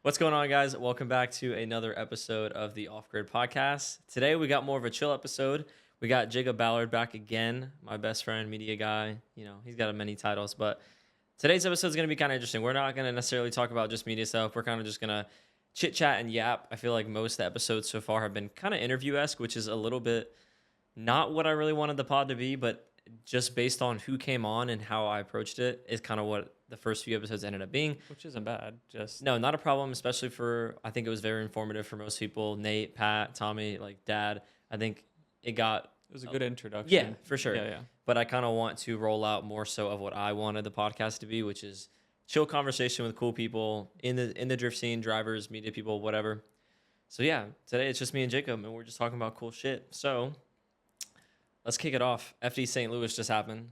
What's going on, guys? Welcome back to another episode of the Off Grid Podcast. Today, we got more of a chill episode. We got Jacob Ballard back again, my best friend, media guy. You know, he's got many titles, but today's episode is going to be kind of interesting. We're not going to necessarily talk about just media stuff. We're kind of just going to chit-chat and yap. I feel like most of the episodes so far have been kind of interview-esque, which is a little bit not what I really wanted the pod to be, but just based on who came on and how I approached it is kind of what the first few episodes ended up being. Which isn't bad. No, not a problem, especially I think it was very informative for most people. Nate, Pat, Tommy, like Dad. I think it was a good introduction. Yeah, for sure. Yeah. But I kind of want to roll out more so of what I wanted the podcast to be, which is chill conversation with cool people in the drift scene, drivers, media people, whatever. So yeah, today it's just me and Jacob, and we're just talking about cool shit. So let's kick it off. FD St. Louis just happened.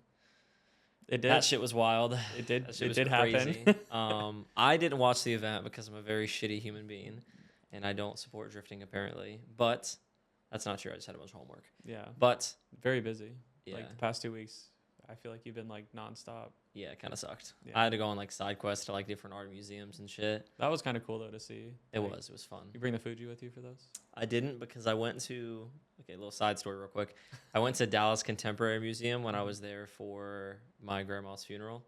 It did. That shit was wild. It did. That shit was crazy. happen. I didn't watch the event because I'm a very shitty human being, and I don't support drifting apparently. But that's not true. I just had a bunch of homework. Yeah. But very busy. Yeah. Like the past 2 weeks, I feel like you've been like nonstop. Yeah, it kind of sucked. Yeah. I had to go on like side quests to like different art museums and shit. That was kind of cool though to see. It was fun. You bring the Fuji with you for those? I didn't because I went to a little side story real quick. I went to Dallas Contemporary Museum when I was there for my grandma's funeral,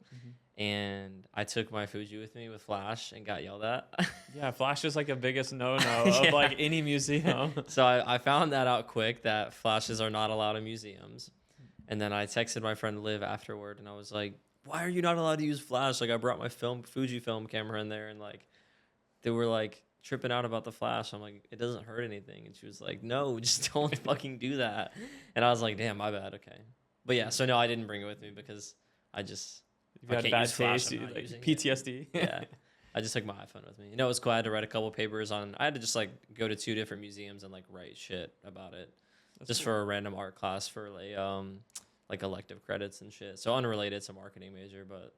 and I took my Fuji with me with Flash and got yelled at. Yeah, Flash is like the biggest no-no of like any museum. So I found that out quick that flashes are not allowed in museums, and then I texted my friend Liv afterward, and I was like, "Why are you not allowed to use flash? Like I brought my Fuji film camera in there, and like they were like tripping out about the flash." I'm like, "It doesn't hurt anything," and she was like, "No, just don't fucking do that." And I was like, "Damn, my bad. Okay." But yeah, so no, I didn't bring it with me because You've had bad taste, like PTSD. Yeah. I just took my iPhone with me. You know, it was cool. I had to write a couple papers I had to just like go to 2 different museums and like write shit about it. That's just cool. for a random art class for like elective credits and shit. So unrelated to marketing major, but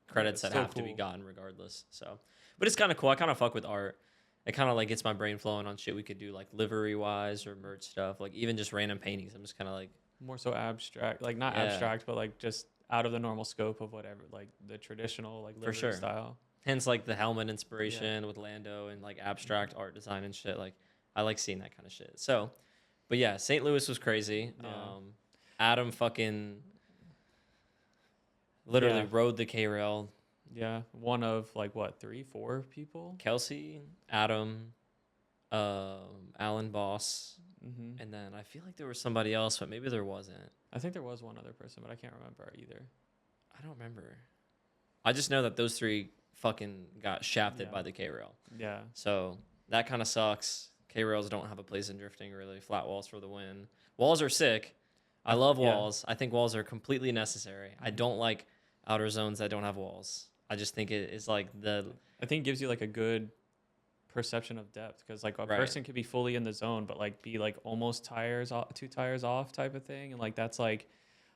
credits that have to be gotten regardless. So, but it's kind of cool. I kind of fuck with art. It kind of like gets my brain flowing on shit we could do like livery wise or merch stuff, like even just random paintings. I'm just kind of like more so abstract, like not abstract, but like just out of the normal scope of whatever, like the traditional like livery style. Hence like the helmet inspiration with Lando and like abstract art design and shit. Like I like seeing that kind of shit. So, but yeah, St. Louis was crazy. Yeah. Adam fucking literally rode the K-Rail. Yeah, one of like what, 3-4 people? Kelsey, Adam, Alan Boss, and then I feel like there was somebody else, but maybe there wasn't. I think there was one other person, but I can't remember either. I don't remember. I just know that those 3 fucking got shafted by the K-Rail. Yeah. So that kind of sucks. K-Rails don't have a place in drifting, really. Flat walls for the win. Walls are sick. I love walls. I think walls are completely necessary. I don't like outer zones that don't have walls. I just think it is like I think it gives you like a good perception of depth because like a person could be fully in the zone but like be like almost 2 tires off type of thing, and like that's like,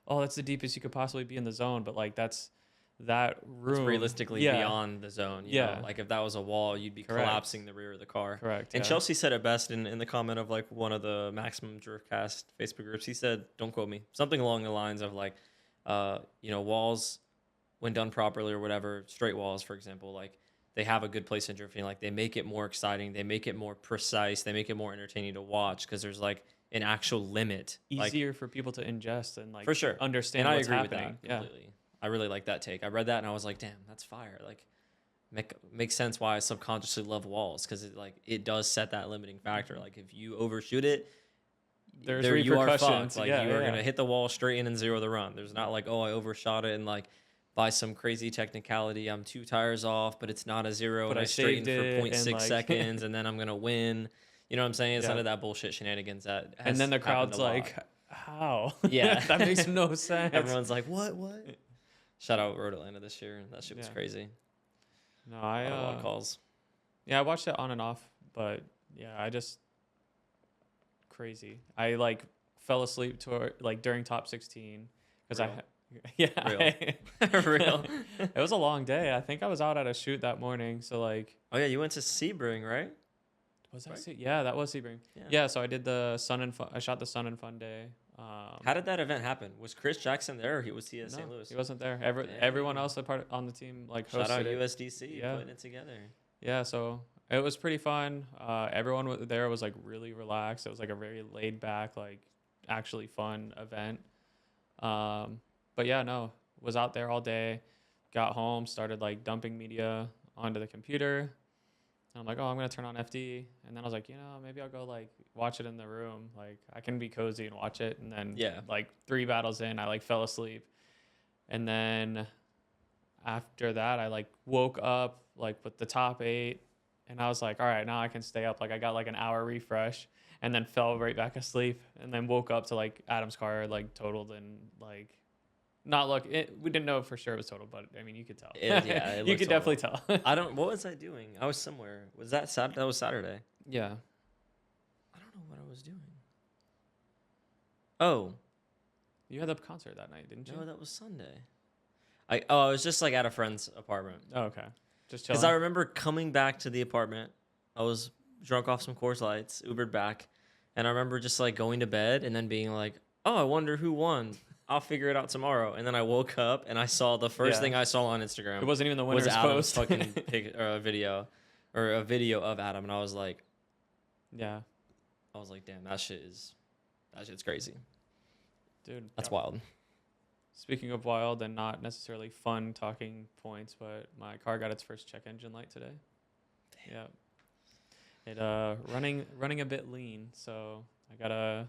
oh, that's the deepest you could possibly be in the zone, but like that room. It's realistically beyond the zone. You know? Like if that was a wall, you'd be collapsing the rear of the car. Correct. And Chelsea said it best in the comment of like one of the Maximum Driftcast Facebook groups. He said, don't quote me, something along the lines of like, walls, when done properly or whatever, straight walls, for example, like they have a good place in drifting. Like they make it more exciting. They make it more precise. They make it more entertaining to watch because there's like an actual limit. Easier for people to ingest and like for sure understand what's happening. With that completely. I really like that take. I read that and I was like, damn, that's fire. Like makes sense why I subconsciously love walls because it does set that limiting factor. Like if you overshoot it, there's repercussions. You are gonna hit the wall straight in and zero the run. There's not like, oh, I overshot it and like by some crazy technicality I'm 2 tires off, but it's not a 0 but and I straightened for 0.6 like seconds and then I'm gonna win. You know what I'm saying? It's none of that bullshit shenanigans that has and then the crowd's like, how? Yeah. That makes no sense. Everyone's like, what? Shout out Road Atlanta this year. That shit was crazy. No, I calls. Yeah, I watched it on and off, but yeah, I just crazy. I like fell asleep during top 16 because Real. It was a long day. I think I was out at a shoot that morning, so like. Oh yeah, you went to Sebring, right? Was that Yeah, that was Sebring. Yeah, so I did the Sun and Fun. I shot the Sun and Fun day. How did that event happen? Was Chris Jackson there, or was he at St. Louis? He wasn't there. Everyone else on the team like hosted Shout out it. USDC putting it together. Yeah, so It was pretty fun. Everyone there was like really relaxed. It was like a very laid back, like actually fun event. But yeah, no, was out there all day. Got home, started like dumping media onto the computer. And I'm like, oh, I'm gonna turn on FD. And then I was like, maybe I'll go like watch it in the room. Like I can be cozy and watch it. And then like 3 battles in, I like fell asleep. And then after that, I like woke up like with the top 8. And I was like, all right, now I can stay up. Like I got like an hour refresh and then fell right back asleep and then woke up to like Adam's car like totaled and like not look. We didn't know for sure it was total, but I mean, you could tell. It You could definitely tell. What was I doing? I was somewhere. Was that Saturday? That was Saturday. Yeah. I don't know what I was doing. Oh. You had the concert that night, didn't you? No, that was Sunday. I was just like at a friend's apartment. Oh, okay. Just chilling. Because I remember coming back to the apartment. I was drunk off some Coors Lights, Ubered back. And I remember just like going to bed and then being like, oh, I wonder who won. I'll figure it out tomorrow. And then I woke up and I saw the first thing I saw on Instagram. It wasn't even the winner's Adam's post. fucking video of Adam. And I was like, yeah. I was like, damn, that shit's crazy. Dude. That's wild. Speaking of wild and not necessarily fun talking points, but my car got its first check engine light today. Damn. Yeah. It running a bit lean, so I gotta.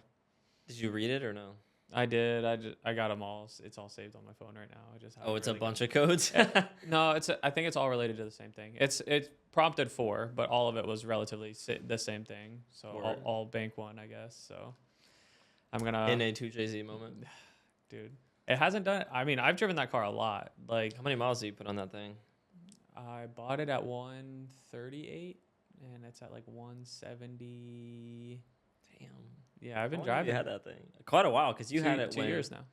Did you read it or no? I did. I got them all. It's all saved on my phone right now. It's a bunch of codes. No, I think it's all related to the same thing. It's prompted 4, but all of it was relatively the same thing. So all bank 1, I guess. So I'm gonna NA2JZ moment, dude. It hasn't done. I mean, I've driven that car a lot. Like, how many miles do you put on that thing? I bought it at 138, and it's at like 170. Damn. Yeah, I've been driving. You had that thing quite a while because you had it 2 years now.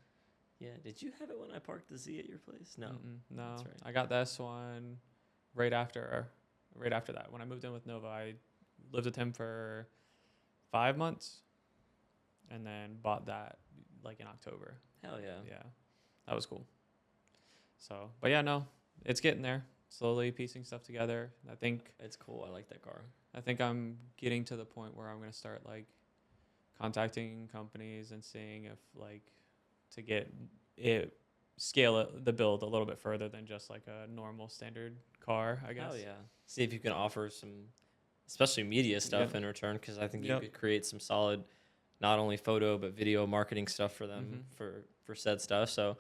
Yeah. Did you have it when I parked the Z at your place? No. No. That's right. I got this one right after that. When I moved in with Nova, I lived with him for 5 months, and then bought that like in October. Hell yeah. Yeah, that was cool. So, but yeah, no, it's getting there. Slowly piecing stuff together. I think it's cool. I like that car. I think I'm getting to the point where I'm gonna start like contacting companies and seeing if like to get it the build a little bit further than just like a normal standard car, I guess. Oh yeah. See if you can offer some, especially media stuff in return, because I think you could create some solid, not only photo but video marketing stuff for them for said stuff. So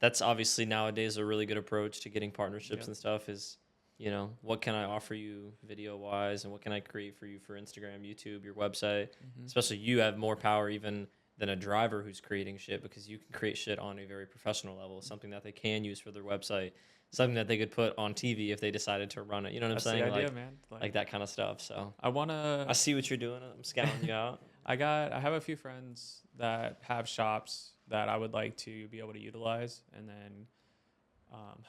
that's obviously nowadays a really good approach to getting partnerships and stuff is, what can I offer you video wise and what can I create for you for Instagram, YouTube, your website. Especially you have more power even than a driver who's creating shit because you can create shit on a very professional level, something that they can use for their website, something that they could put on TV if they decided to run it. You know what I'm saying? The idea, man. Like that kind of stuff. So I see what you're doing. I'm scouting you out. I have a few friends that have shops that I would like to be able to utilize and then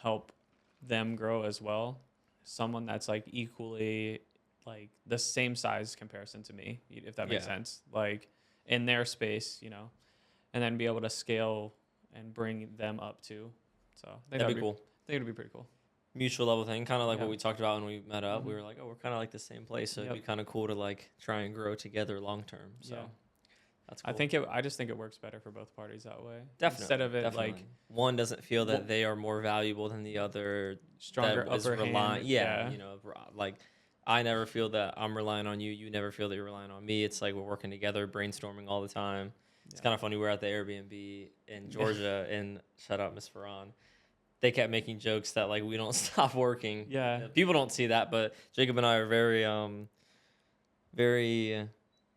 help them grow as well. Someone that's like equally like the same size comparison to me, if that makes sense, like in their space, and then be able to scale and bring them up too. So I think that'd be cool. I think it'd be pretty cool. Mutual level thing, kind of like what we talked about when we met up. We were like, oh, we're kind of like the same place, so it'd be kind of cool to like try and grow together long term. So that's cool. I just think it works better for both parties that way. Definitely. Instead of it like one doesn't feel that they are more valuable than the other, stronger upper hand. Like I never feel that I'm relying on you. You never feel that you're relying on me. It's like we're working together, brainstorming all the time. It's kind of funny. We're at the Airbnb in Georgia, and shout out Miss Farron. They kept making jokes that like we don't stop working. Yeah, people don't see that, but Jacob and I are very,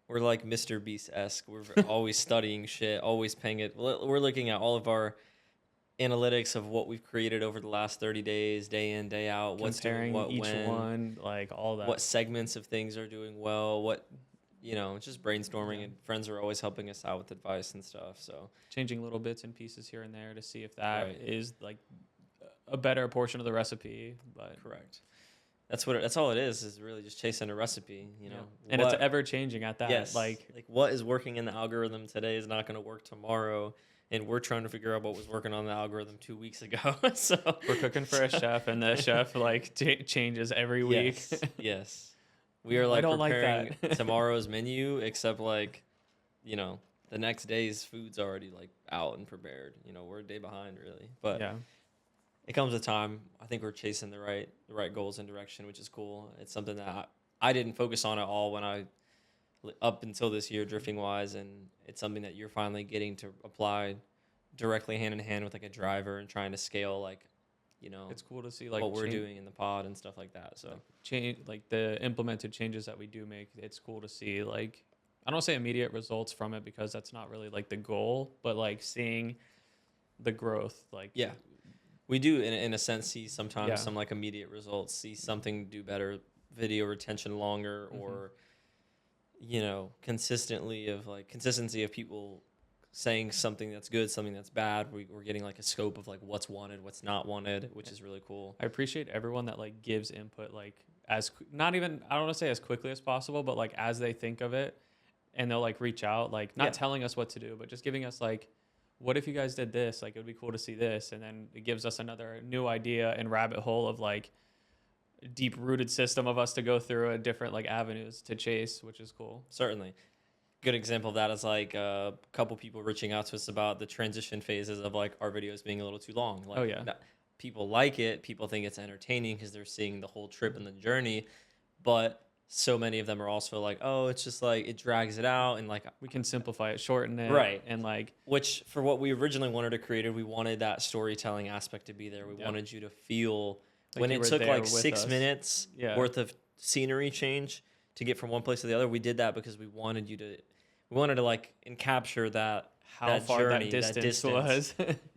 we're like Mr. Beast-esque. We're always studying shit, always paying it. We're looking at all of our analytics of what we've created over the last 30 days, day in, day out. What's doing what, each when, one, like all that. What segments of things are doing well? What, just brainstorming, and friends are always helping us out with advice and stuff. So changing little bits and pieces here and there to see if that is like a better portion of the recipe. But correct. That's all it is really just chasing a recipe, And it's ever changing at that. Yes. Like what is working in the algorithm today is not going to work tomorrow. And we're trying to figure out what was working on the algorithm 2 weeks ago. So we're cooking for a chef, and the chef like changes every week. Yes. We are I like don't like preparing that. tomorrow's menu, except like, you know, the next day's food's already like out and prepared. You know, we're a day behind really, but Yeah. it comes with time. I think we're chasing the right goals and direction, which is cool. It's something that I didn't focus on at all when I up until this year drifting wise, and it's something that you're finally getting to apply directly hand in hand with like a driver and trying to scale like, you know, It's cool to see like what we're doing in the pod and stuff like that. So change, like the implemented changes that we do make. It's cool to see like, I don't say immediate results from it because that's not really like the goal, but like seeing the growth, like yeah, we do in a sense see sometimes Yeah. some like immediate results, see something do better, video retention longer, or you know, consistency of people saying something that's good, something that's bad. We're getting like a scope of like what's wanted, what's not wanted, which is really cool. I appreciate everyone that like gives input, like not even, I don't want to say as quickly as possible, but like as they think of it, and they'll like reach out, like not telling us what to do, but just giving us like, what if you guys did this? Like, it would be cool to see this. And then it gives us another new idea and rabbit hole of like deep rooted system of us to go through a different like avenues to chase, which is cool. Certainly. Good example of that is like a couple people reaching out to us about the transition phases of like our videos being a little too long. Like, people like it. People think it's entertaining because they're seeing the whole trip and the journey. But so many of them are also like, oh, it's just like it drags it out, and like we can simplify it, shorten it, right? And like, which for what we originally wanted to create, we wanted that storytelling aspect to be there. We wanted you to feel like when it took like 6 minutes worth of scenery change to get from one place to the other. We did that because we wanted to like capture that how far journey, that distance was.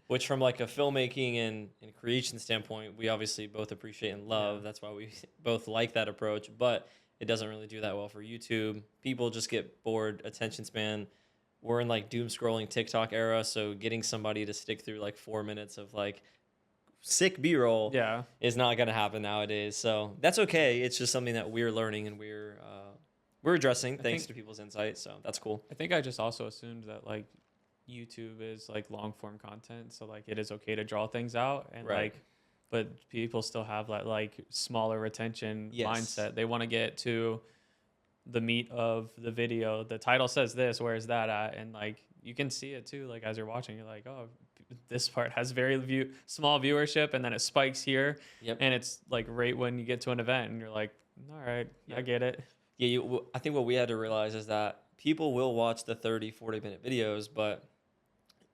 Which from like a filmmaking and creation standpoint, we obviously both appreciate and love. That's why we both like that approach, but it doesn't really do that well for YouTube. People just get bored, attention span. We're in like doom scrolling TikTok era, so getting somebody to stick through like 4 minutes of like sick B-roll is not going to happen nowadays. So that's okay. It's just something that we're learning and we're addressing thanks to people's insight. So that's cool. I think I just also assumed that like YouTube is like long form content, so like it is okay to draw things out and like, but people still have that like smaller retention mindset. They want to get to the meat of the video. The title says this, where is that at? And like you can see it too, like as you're watching, you're like, oh, this part has very small viewership, and then it spikes here, and it's like right when you get to an event, and you're like, all right, I get it. Yeah, I think what we had to realize is that people will watch the 30, 40-minute videos, but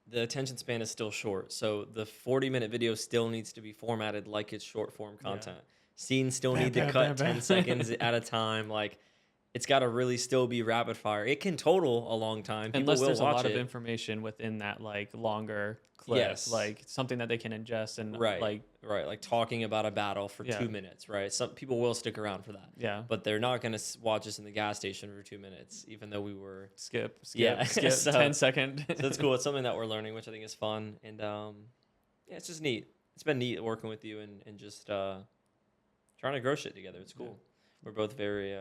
the attention span is still short. So the 40-minute video still needs to be formatted like it's short form content. Scenes still need to cut 10 seconds at a time. Like, it's got to really still be rapid fire. It can total a long time. Unless there's a lot of information within that like longer clip, like something that they can ingest and like talking about a battle for 2 minutes, right? Some people will stick around for that. Yeah. But they're not going to watch us in the gas station for 2 minutes, even though we were skip so, 10 second. So it's cool. It's something that we're learning, which I think is fun. And it's just neat. It's been neat working with you and just trying to grow shit together. It's cool. We're both very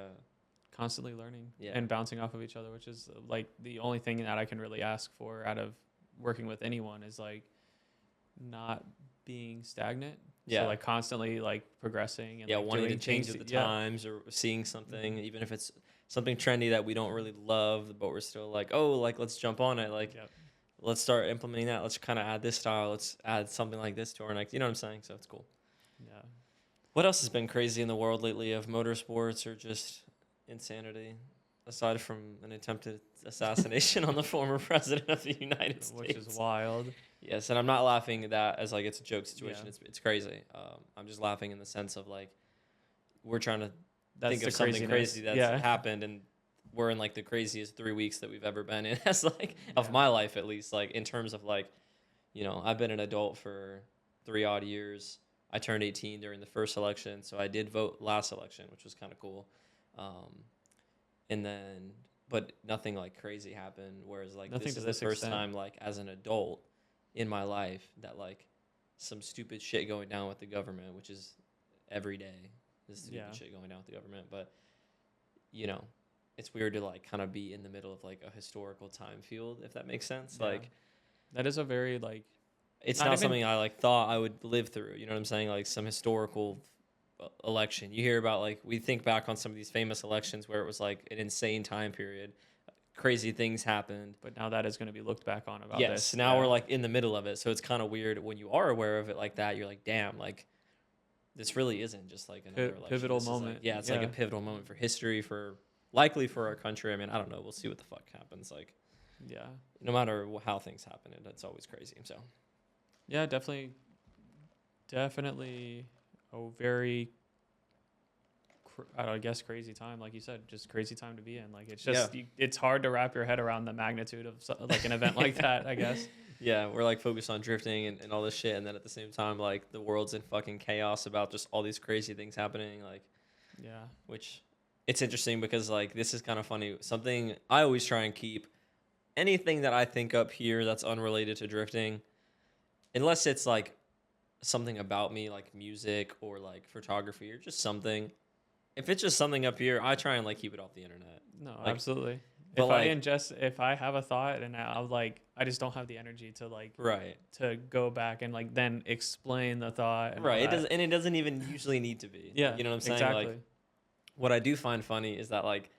constantly learning and bouncing off of each other, which is like the only thing that I can really ask for out of working with anyone is like not being stagnant. So like constantly like progressing and like wanting to change with the times or seeing something, even if it's something trendy that we don't really love, but we're still like, oh, like let's jump on it. Like let's start implementing that. Let's kind of add this style. Let's add something like this to our next, you know what I'm saying? So it's cool. Yeah. What else has been crazy in the world lately of motorsports or just insanity, aside from an attempted assassination on the former president of the United States, which is wild. Yes, and I'm not laughing at that as like it's a joke situation. It's crazy. I'm just laughing in the sense of like we're trying to think of something crazy that's happened, and we're in like the craziest 3 weeks that we've ever been in as like of my life, at least, like in terms of like, you know, I've been an adult for 3 odd years. I turned 18 during the first election, so I did vote last election, which was kind of cool. And then, but nothing like crazy happened. Whereas like this is the first time like as an adult in my life that like some stupid shit going down with the government, which is every day. This stupid shit going down with the government. But you know, it's weird to like kind of be in the middle of like a historical time field, if that makes sense. Like that is a very like it's not something I like thought I would live through. You know what I'm saying? Like some historical election. You hear about like we think back on some of these famous elections where it was like an insane time period, crazy things happened. But now that is going to be looked back on about Yes, this. now we're like in the middle of it, so it's kind of weird when you are aware of it like that. You're like, damn, like this really isn't just like another election. Pivotal This moment. Like, yeah, it's like a pivotal moment for history, for likely for our country. I mean, I don't know. We'll see what the fuck happens. Like, yeah, no matter how things happen, it's always crazy. So, yeah, definitely a very, I guess, crazy time. Like you said, just crazy time to be in. Like it's just it's hard to wrap your head around the magnitude of like an event like that, I guess. Yeah, we're like focused on drifting and all this shit, and then at the same time, like the world's in fucking chaos about just all these crazy things happening. Like, yeah, which it's interesting because like this is kind of funny. Something I always try and keep anything that I think up here that's unrelated to drifting, unless it's like something about me, like music or like photography or just something. If it's just something up here, I try and like keep it off the internet. No, like, absolutely. But If I have a thought and I just don't have the energy to like to go back and like then explain the thought. And It doesn't even usually need to be. Yeah, you know what I'm saying? Exactly. Like, what I do find funny is that like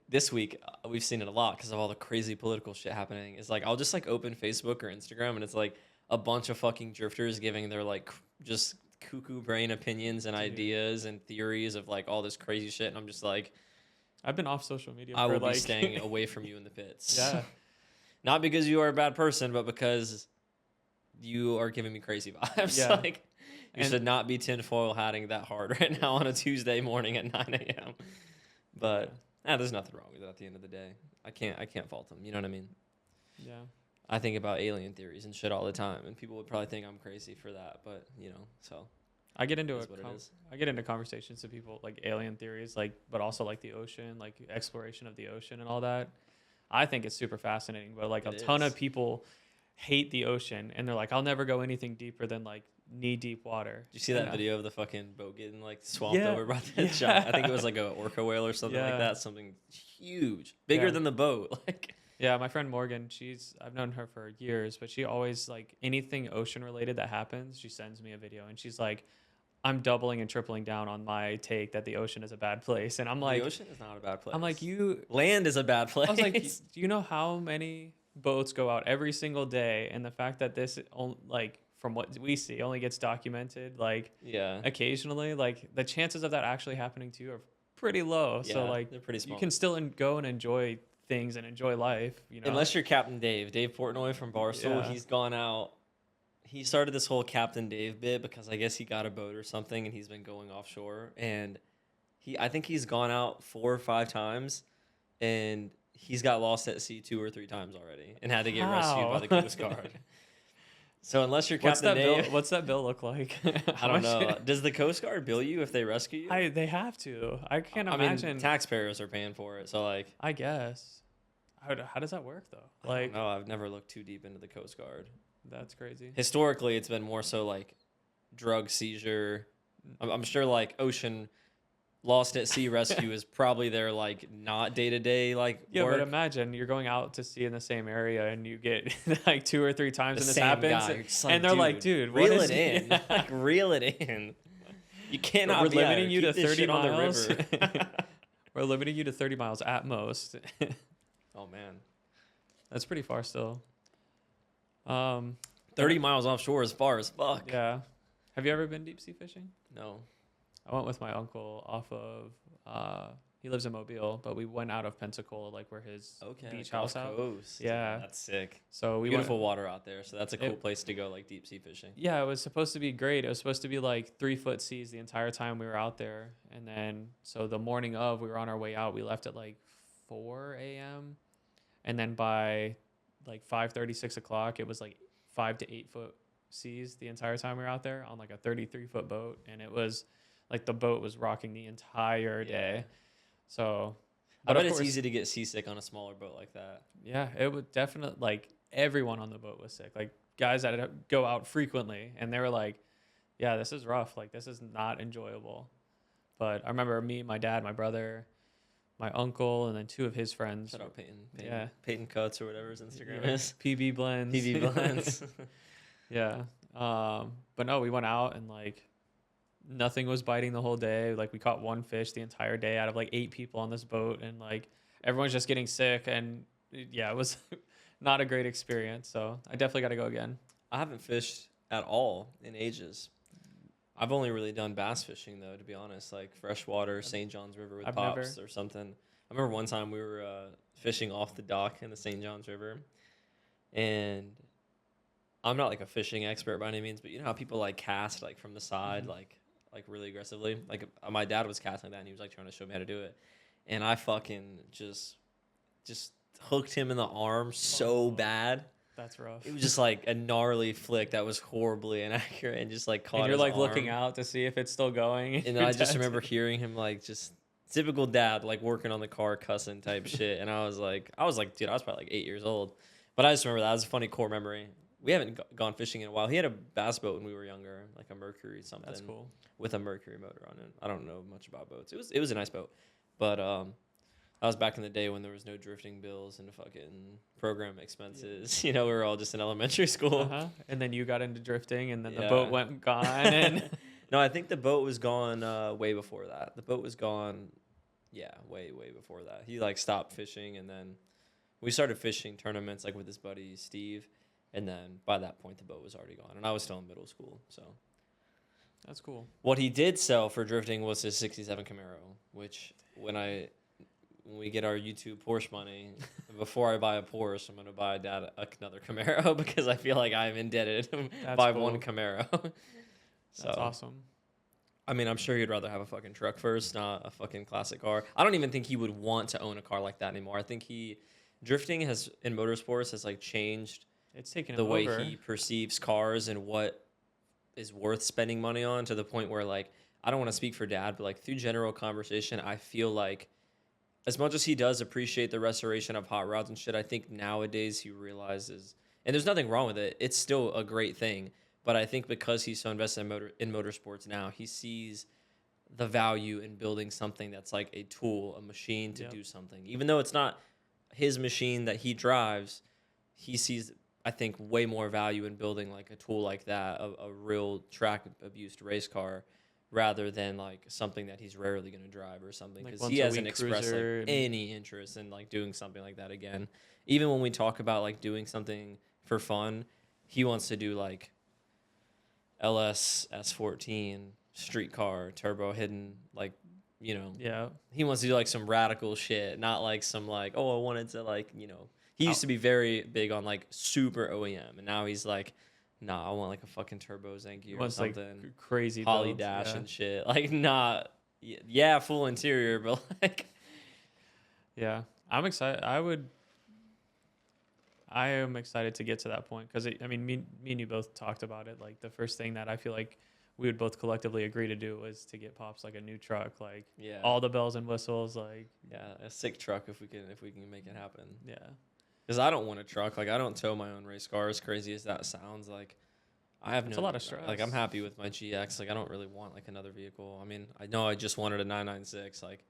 this week we've seen it a lot because of all the crazy political shit happening. Is like I'll just like open Facebook or Instagram and it's like a bunch of fucking drifters giving their like just cuckoo brain opinions and ideas and theories of like all this crazy shit, and I'm just like, I've been off social media. I will be staying away from you in the pits. Yeah. Not because you are a bad person, but because you are giving me crazy vibes. Yeah. Like, you should not be tinfoil hatting that hard right now on a Tuesday morning at 9 a.m. But there's nothing wrong with it at the end of the day. I can't fault them. You know what I mean? Yeah. I think about alien theories and shit all the time, and people would probably think I'm crazy for that. But so. I get into conversations with people like alien theories, like, but also like the ocean, like exploration of the ocean and all that. I think it's super fascinating, but like a ton of people hate the ocean and they're like, I'll never go anything deeper than like knee deep water. Did you see that video of the fucking boat getting like swamped over by that giant? I think it was like a orca whale or something like that. Something huge, bigger than the boat. Like. Yeah, my friend Morgan, I've known her for years, but she always like anything ocean related that happens, she sends me a video and she's like, I'm doubling and tripling down on my take that the ocean is a bad place. And I'm like, the ocean is not a bad place. I'm like, land is a bad place. I was like, do you know how many boats go out every single day? And the fact that this, like, from what we see, only gets documented, like, occasionally, like, the chances of that actually happening to you are pretty low. Yeah, so, like, they're pretty small. You can still go and enjoy things and enjoy life, you know? Unless you're Captain Dave Portnoy from Barstool. He's gone out. He started this whole Captain Dave bit because I guess he got a boat or something and he's been going offshore. And I think he's gone out 4 or 5 times and he's got lost at sea 2 or 3 times already and had to get rescued by the Coast Guard. So unless you're Captain Dave... What's that bill look like? I don't know. Does the Coast Guard bill you if they rescue you? They have to. I can't imagine. I mean, taxpayers are paying for it, so like... I guess. How does that work, though? Like, no, I've never looked too deep into the Coast Guard. That's crazy. Historically, it's been more so like drug seizure. I'm sure like ocean lost at sea rescue is probably their like not day to day like work. But imagine you're going out to sea in the same area and you get like 2 or 3 times and this happens, and they're like, dude, reel it in, like reel it in. You cannot. We're limiting you to 30 miles. We're limiting you to 30 miles at most. Oh man, that's pretty far still. 30 miles offshore is far as fuck. Yeah. Have you ever been deep sea fishing? No. I went with my uncle off of, he lives in Mobile, but we went out of Pensacola, like where his beach house coast. Yeah. That's sick. So beautiful water out there. So that's a cool place to go, like deep sea fishing. Yeah. It was supposed to be great. It was supposed to be like 3-foot seas the entire time we were out there. And then, so the morning of, we were on our way out. We left at like 4 a.m. And then by like 5:30, 6 o'clock, it was like 5 to 8 foot seas the entire time we were out there on like a 33-foot boat, and it was like the boat was rocking the entire day. So I bet it's easy to get seasick on a smaller boat like that. Yeah, it would definitely, like everyone on the boat was sick, like guys that go out frequently, and they were like, yeah, this is rough, like this is not enjoyable. But I remember me, my dad, my brother, my uncle, and then 2 of his friends. Shout out Peyton. Peyton Cuts or whatever his Instagram is. PB Blends. PB Blends. Yeah. But no, we went out and like nothing was biting the whole day. Like we caught one fish the entire day out of like 8 people on this boat, and like everyone's just getting sick, and yeah, it was not a great experience. So I definitely got to go again. I haven't fished at all in ages. I've only really done bass fishing though, to be honest, like freshwater St. John's River with Pops or something. I remember one time we were fishing off the dock in the St. John's River, and I'm not like a fishing expert by any means, but you know how people like cast like from the side, like really aggressively. Like my dad was casting that, and he was like trying to show me how to do it, and I fucking just hooked him in the arm so bad. That's rough. It was just like a gnarly flick that was horribly inaccurate, and just like caught. And you're like arm. Looking out to see if it's still going. And then I just remember hearing him like just typical dad, like working on the car, cussing type shit. And I was like, dude, I was probably like 8 years old, but I just remember that was a funny core memory. We haven't gone fishing in a while. He had a bass boat when we were younger, like a Mercury something. That's cool. With a Mercury motor on it. I don't know much about boats. It was a nice boat, but I was back in the day when there was no drifting bills and fucking program expenses. Yeah. You know, we were all just in elementary school. Uh-huh. And then you got into drifting, and then the boat went gone. And no, I think the boat was gone way before that. The boat was gone, way before that. He like stopped fishing, and then we started fishing tournaments like with his buddy Steve, and then by that point the boat was already gone, and I was still in middle school. So that's cool. What he did sell for drifting was his '67 Camaro, which when we get our YouTube Porsche money, before I buy a Porsche, I'm going to buy Dad another Camaro because I feel like I'm indebted by cool. one Camaro. So, that's awesome. I mean, I'm sure he'd rather have a fucking truck first, not a fucking classic car. I don't even think he would want to own a car like that anymore. I think drifting has, in motorsports, has like changed it's taken the way he perceives cars and what is worth spending money on, to the point where like, I don't want to speak for Dad, but like through general conversation, I feel like as much as he does appreciate the restoration of hot rods and shit, I think nowadays he realizes, and there's nothing wrong with it, it's still a great thing, but I think because he's so invested in motorsports now, he sees the value in building something that's like a tool, a machine to do something. Even though it's not his machine that he drives, he sees, I think, way more value in building like a tool like that, a real track-abused race car, rather than like something that he's rarely going to drive or something, because like he hasn't expressed like any interest in like doing something like that again. Even when we talk about like doing something for fun, he wants to do like LS S14 street car turbo hidden, like, you know, he wants to do like some radical shit, not like some like, oh, I wanted to like, you know, he used to be very big on like super OEM, and now he's like, nah, I want like a fucking turbo Zenki or something, like crazy Holly dash and shit. Like, not, full interior, but like, yeah, I'm excited. I am excited to get to that point, because I mean, me and you both talked about it. Like the first thing that I feel like we would both collectively agree to do was to get Pops like a new truck, like all the bells and whistles, like a sick truck if we can make it happen. Yeah. Because I don't want a truck. Like, I don't tow my own race car, as crazy as that sounds. Like, I have a lot of stress. Like, I'm happy with my GX. Like, I don't really want, like, another vehicle. I mean, I know I just wanted a 996, like,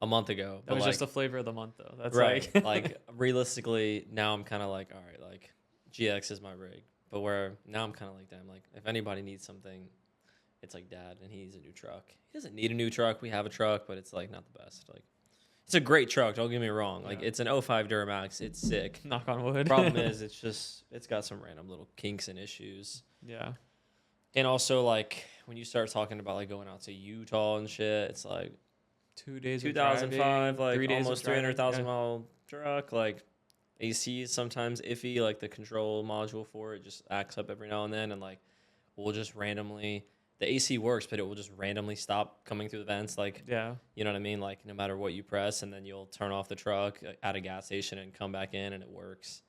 a month ago. That was like, just the flavor of the month, though. That's right. Like, realistically, now I'm kind of like, all right, like, GX is my rig. But where now I'm kind of like, damn, like, if anybody needs something, it's like Dad, and he needs a new truck. He doesn't need a new truck. We have a truck, but it's, like, not the best. Like, it's a great truck, don't get me wrong. Like, it's an '05 Duramax. It's sick. Knock on wood. Problem is, it's got some random little kinks and issues. Yeah. And also, like, when you start talking about, like, going out to Utah and shit, it's like 2 days 2005, driving, like, 3 days almost 300,000 mile truck. Like, AC is sometimes iffy. Like, the control module for it just acts up every now and then. And, like, we'll just randomly... The AC works, but it will just randomly stop coming through the vents. Like, you know what I mean? Like, no matter what you press, and then you'll turn off the truck at a gas station and come back in, and it works.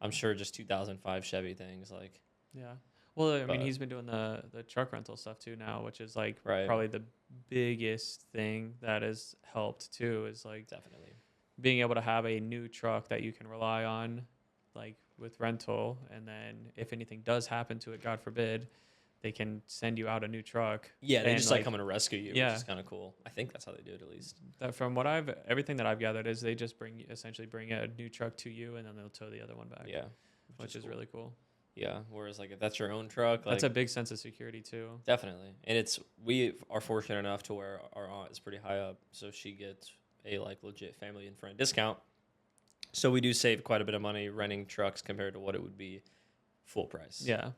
I'm sure just 2005 Chevy things, like. Yeah. Well, I mean, he's been doing the truck rental stuff too now, which is like probably the biggest thing that has helped too, is like definitely being able to have a new truck that you can rely on, like with rental. And then if anything does happen to it, God forbid, they can send you out a new truck. Yeah, they just like come and rescue you, which is kind of cool. I think that's how they do it, at least. That from what everything that I've gathered is they just essentially bring a new truck to you, and then they'll tow the other one back. Yeah, which is cool. Really cool. Yeah. Whereas like if that's your own truck, like That's a big sense of security too. definitely. And we are fortunate enough to where our aunt is pretty high up, so she gets a like legit family and friend discount. So we do save quite a bit of money renting trucks compared to what it would be full price. Yeah.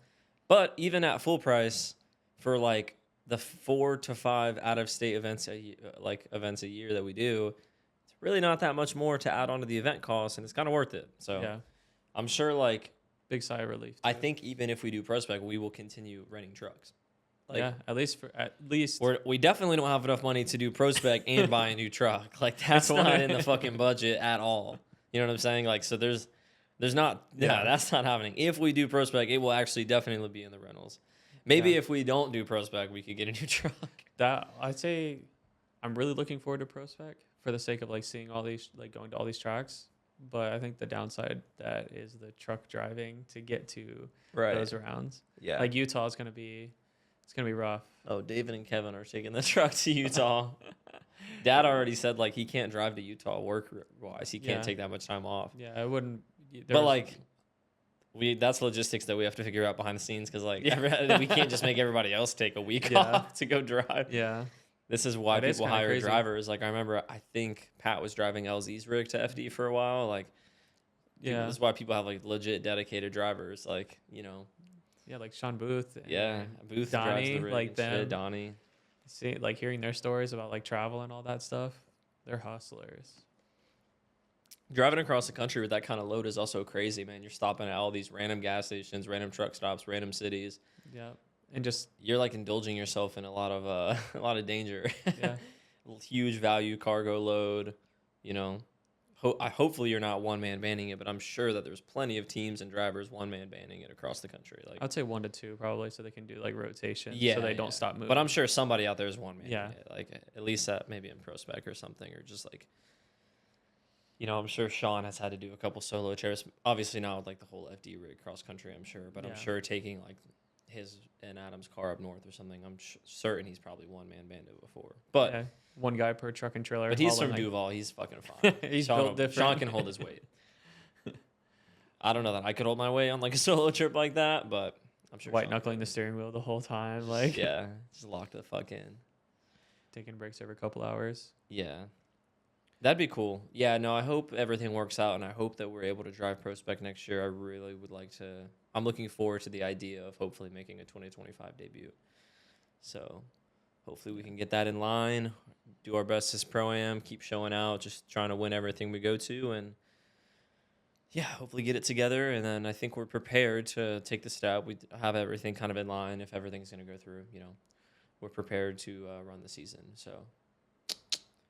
But even at full price, for like the 4 to 5 out of state events events a year that we do, it's really not that much more to add on to the event cost, and it's kind of worth it. So Yeah. I'm sure like Big sigh of relief. I think even if we do pro spec, we will continue renting trucks. Like, yeah, at least we definitely don't have enough money to do pro spec and buy a new truck. Like that's not in the fucking budget at all. You know what I'm saying? Like so there's not that's not happening. If we do pro spec, it will actually definitely be in the rentals. Maybe if we don't do pro spec, we could get a new truck. That I'd say I'm really looking forward to pro spec for the sake of like seeing all these, like going to all these tracks. But I think the downside that is the truck driving to get to those rounds. Yeah. Like Utah is gonna be rough. Oh, David and Kevin are taking the truck to Utah. Dad already said like he can't drive to Utah work wise. He can't take that much time off. Yeah, I wouldn't. But like that's logistics that we have to figure out behind the scenes because like we can't just make everybody else take a week off to go drive. Yeah. This is why people hire drivers. Like I remember, I think Pat was driving LZ's rig to FD for a while. Like, this is why people have like legit dedicated drivers. Like, you know, like Sean Booth. Booth Donnie, drives the rig like and them. shit, Donnie. See, like hearing their stories about like travel and all that stuff. They're hustlers. Driving across the country with that kind of load is also crazy, man. You're stopping at all these random gas stations, random truck stops, random cities. Yeah. And just you're like indulging yourself in a lot of danger. Yeah. Huge value cargo load, you know. Hopefully you're not one man banning it, but I'm sure that there's plenty of teams and drivers one man banning it across the country. Like I'd say 1 to 2 probably, so they can do like rotation. Yeah, so they don't stop moving. But I'm sure somebody out there is one man. Yeah. Like at least that maybe in pro spec or something, or just like, you know, I'm sure Sean has had to do a couple solo trips. Obviously not with like the whole FD rig cross country, I'm sure, but I'm sure taking like his and Adam's car up north or something, I'm certain he's probably one man banded before. But one guy per truck and trailer. But he's from Duval. He's fucking fine. He's built different. Sean can hold his weight. I don't know that I could hold my weight on like a solo trip like that, but I'm sure. White knuckling the steering wheel the whole time, like just lock the fuck in. Taking breaks every couple hours. Yeah. That'd be cool. Yeah, no, I hope everything works out, and I hope that we're able to drive Pro Spec next year. I really would like to. I'm looking forward to the idea of hopefully making a 2025 debut. So hopefully we can get that in line, do our best as Pro-Am, keep showing out, just trying to win everything we go to, and hopefully get it together. And then I think we're prepared to take the step. We have everything kind of in line. If everything's going to go through, we're prepared to run the season. So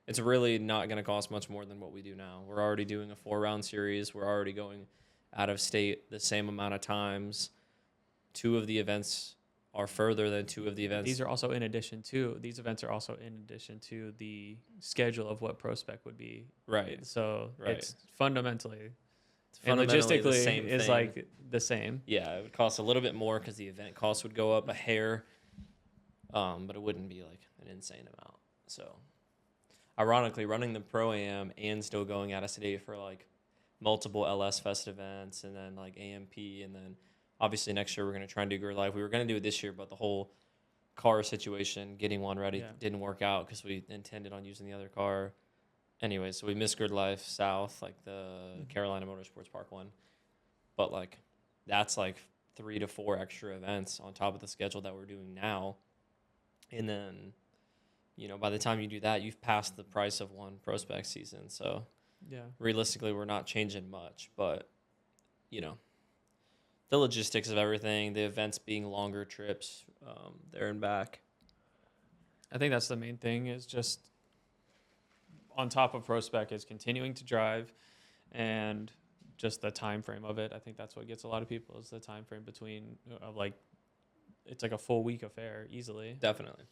it's really not going to cost much more than what we do now. We're already doing a 4-round series. We're already going out of state the same amount of times. 2 of the events are further than 2 of the events. These events are also in addition to the schedule of what Pro Spec would be. Right. So it's fundamentally and logistically the same is thing. like the same. Yeah, it would cost a little bit more because the event cost would go up a hair, but it wouldn't be like an insane amount. So ironically, running the Pro-Am and still going out of state for like multiple LS Fest events and then like AMP, and then obviously next year we're going to try and do Grid Life. We were going to do it this year, but the whole car situation, getting one ready, didn't work out because we intended on using the other car. Anyway, so we missed Grid Life South, like the Carolina Motorsports Park one. But like that's like 3 to 4 extra events on top of the schedule that we're doing now. And then, by the time you do that, you've passed the price of one Pro Spec season. So realistically, we're not changing much. But, the logistics of everything, the events being longer trips there and back. I think that's the main thing, is just on top of Pro Spec is continuing to drive and just the time frame of it. I think that's what gets a lot of people, is the time frame between it's like a full week affair easily. Definitely,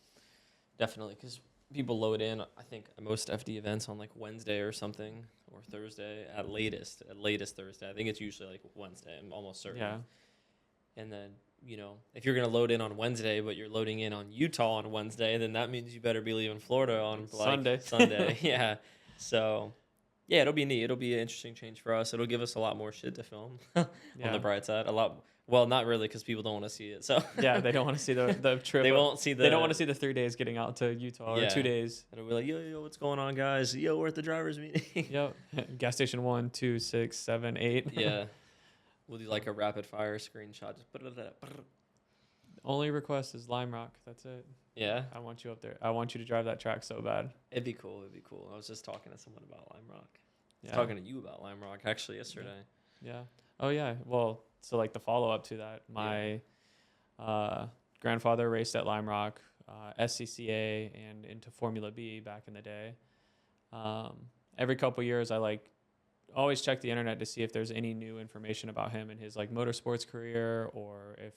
because people load in, I think, most FD events on like Wednesday or something, or Thursday at latest Thursday. I think it's usually like Wednesday, I'm almost certain. Yeah. And then, if you're going to load in on Wednesday, but you're loading in on Utah on Wednesday, then that means you better be leaving Florida on Sunday. Yeah. So Yeah, it'll be neat. It'll be an interesting change for us. It'll give us a lot more shit to film on the bright side. A lot. Well, not really, because people don't want to see it. So yeah, they don't want to see the trip. They won't see the. They don't want to see the 3 days getting out to Utah or 2 days. It'll be like, yo, what's going on, guys? Yo, we're at the drivers meeting. Yep. Gas station 1, 2, 6, 7, 8. Yeah. We'll do like a rapid fire screenshot. Just put it up. Only request is Lime Rock. That's it. Yeah. I want you up there. I want you to drive that track so bad. It'd be cool. I was just talking to someone about Lime Rock. Yeah. Talking to you about Lime Rock actually yesterday. Yeah. Oh yeah. Well, so like the follow up to that, my grandfather raced at Lime Rock, SCCA, and into Formula B back in the day. Every couple years, I like always check the internet to see if there's any new information about him and his like motorsports career, or if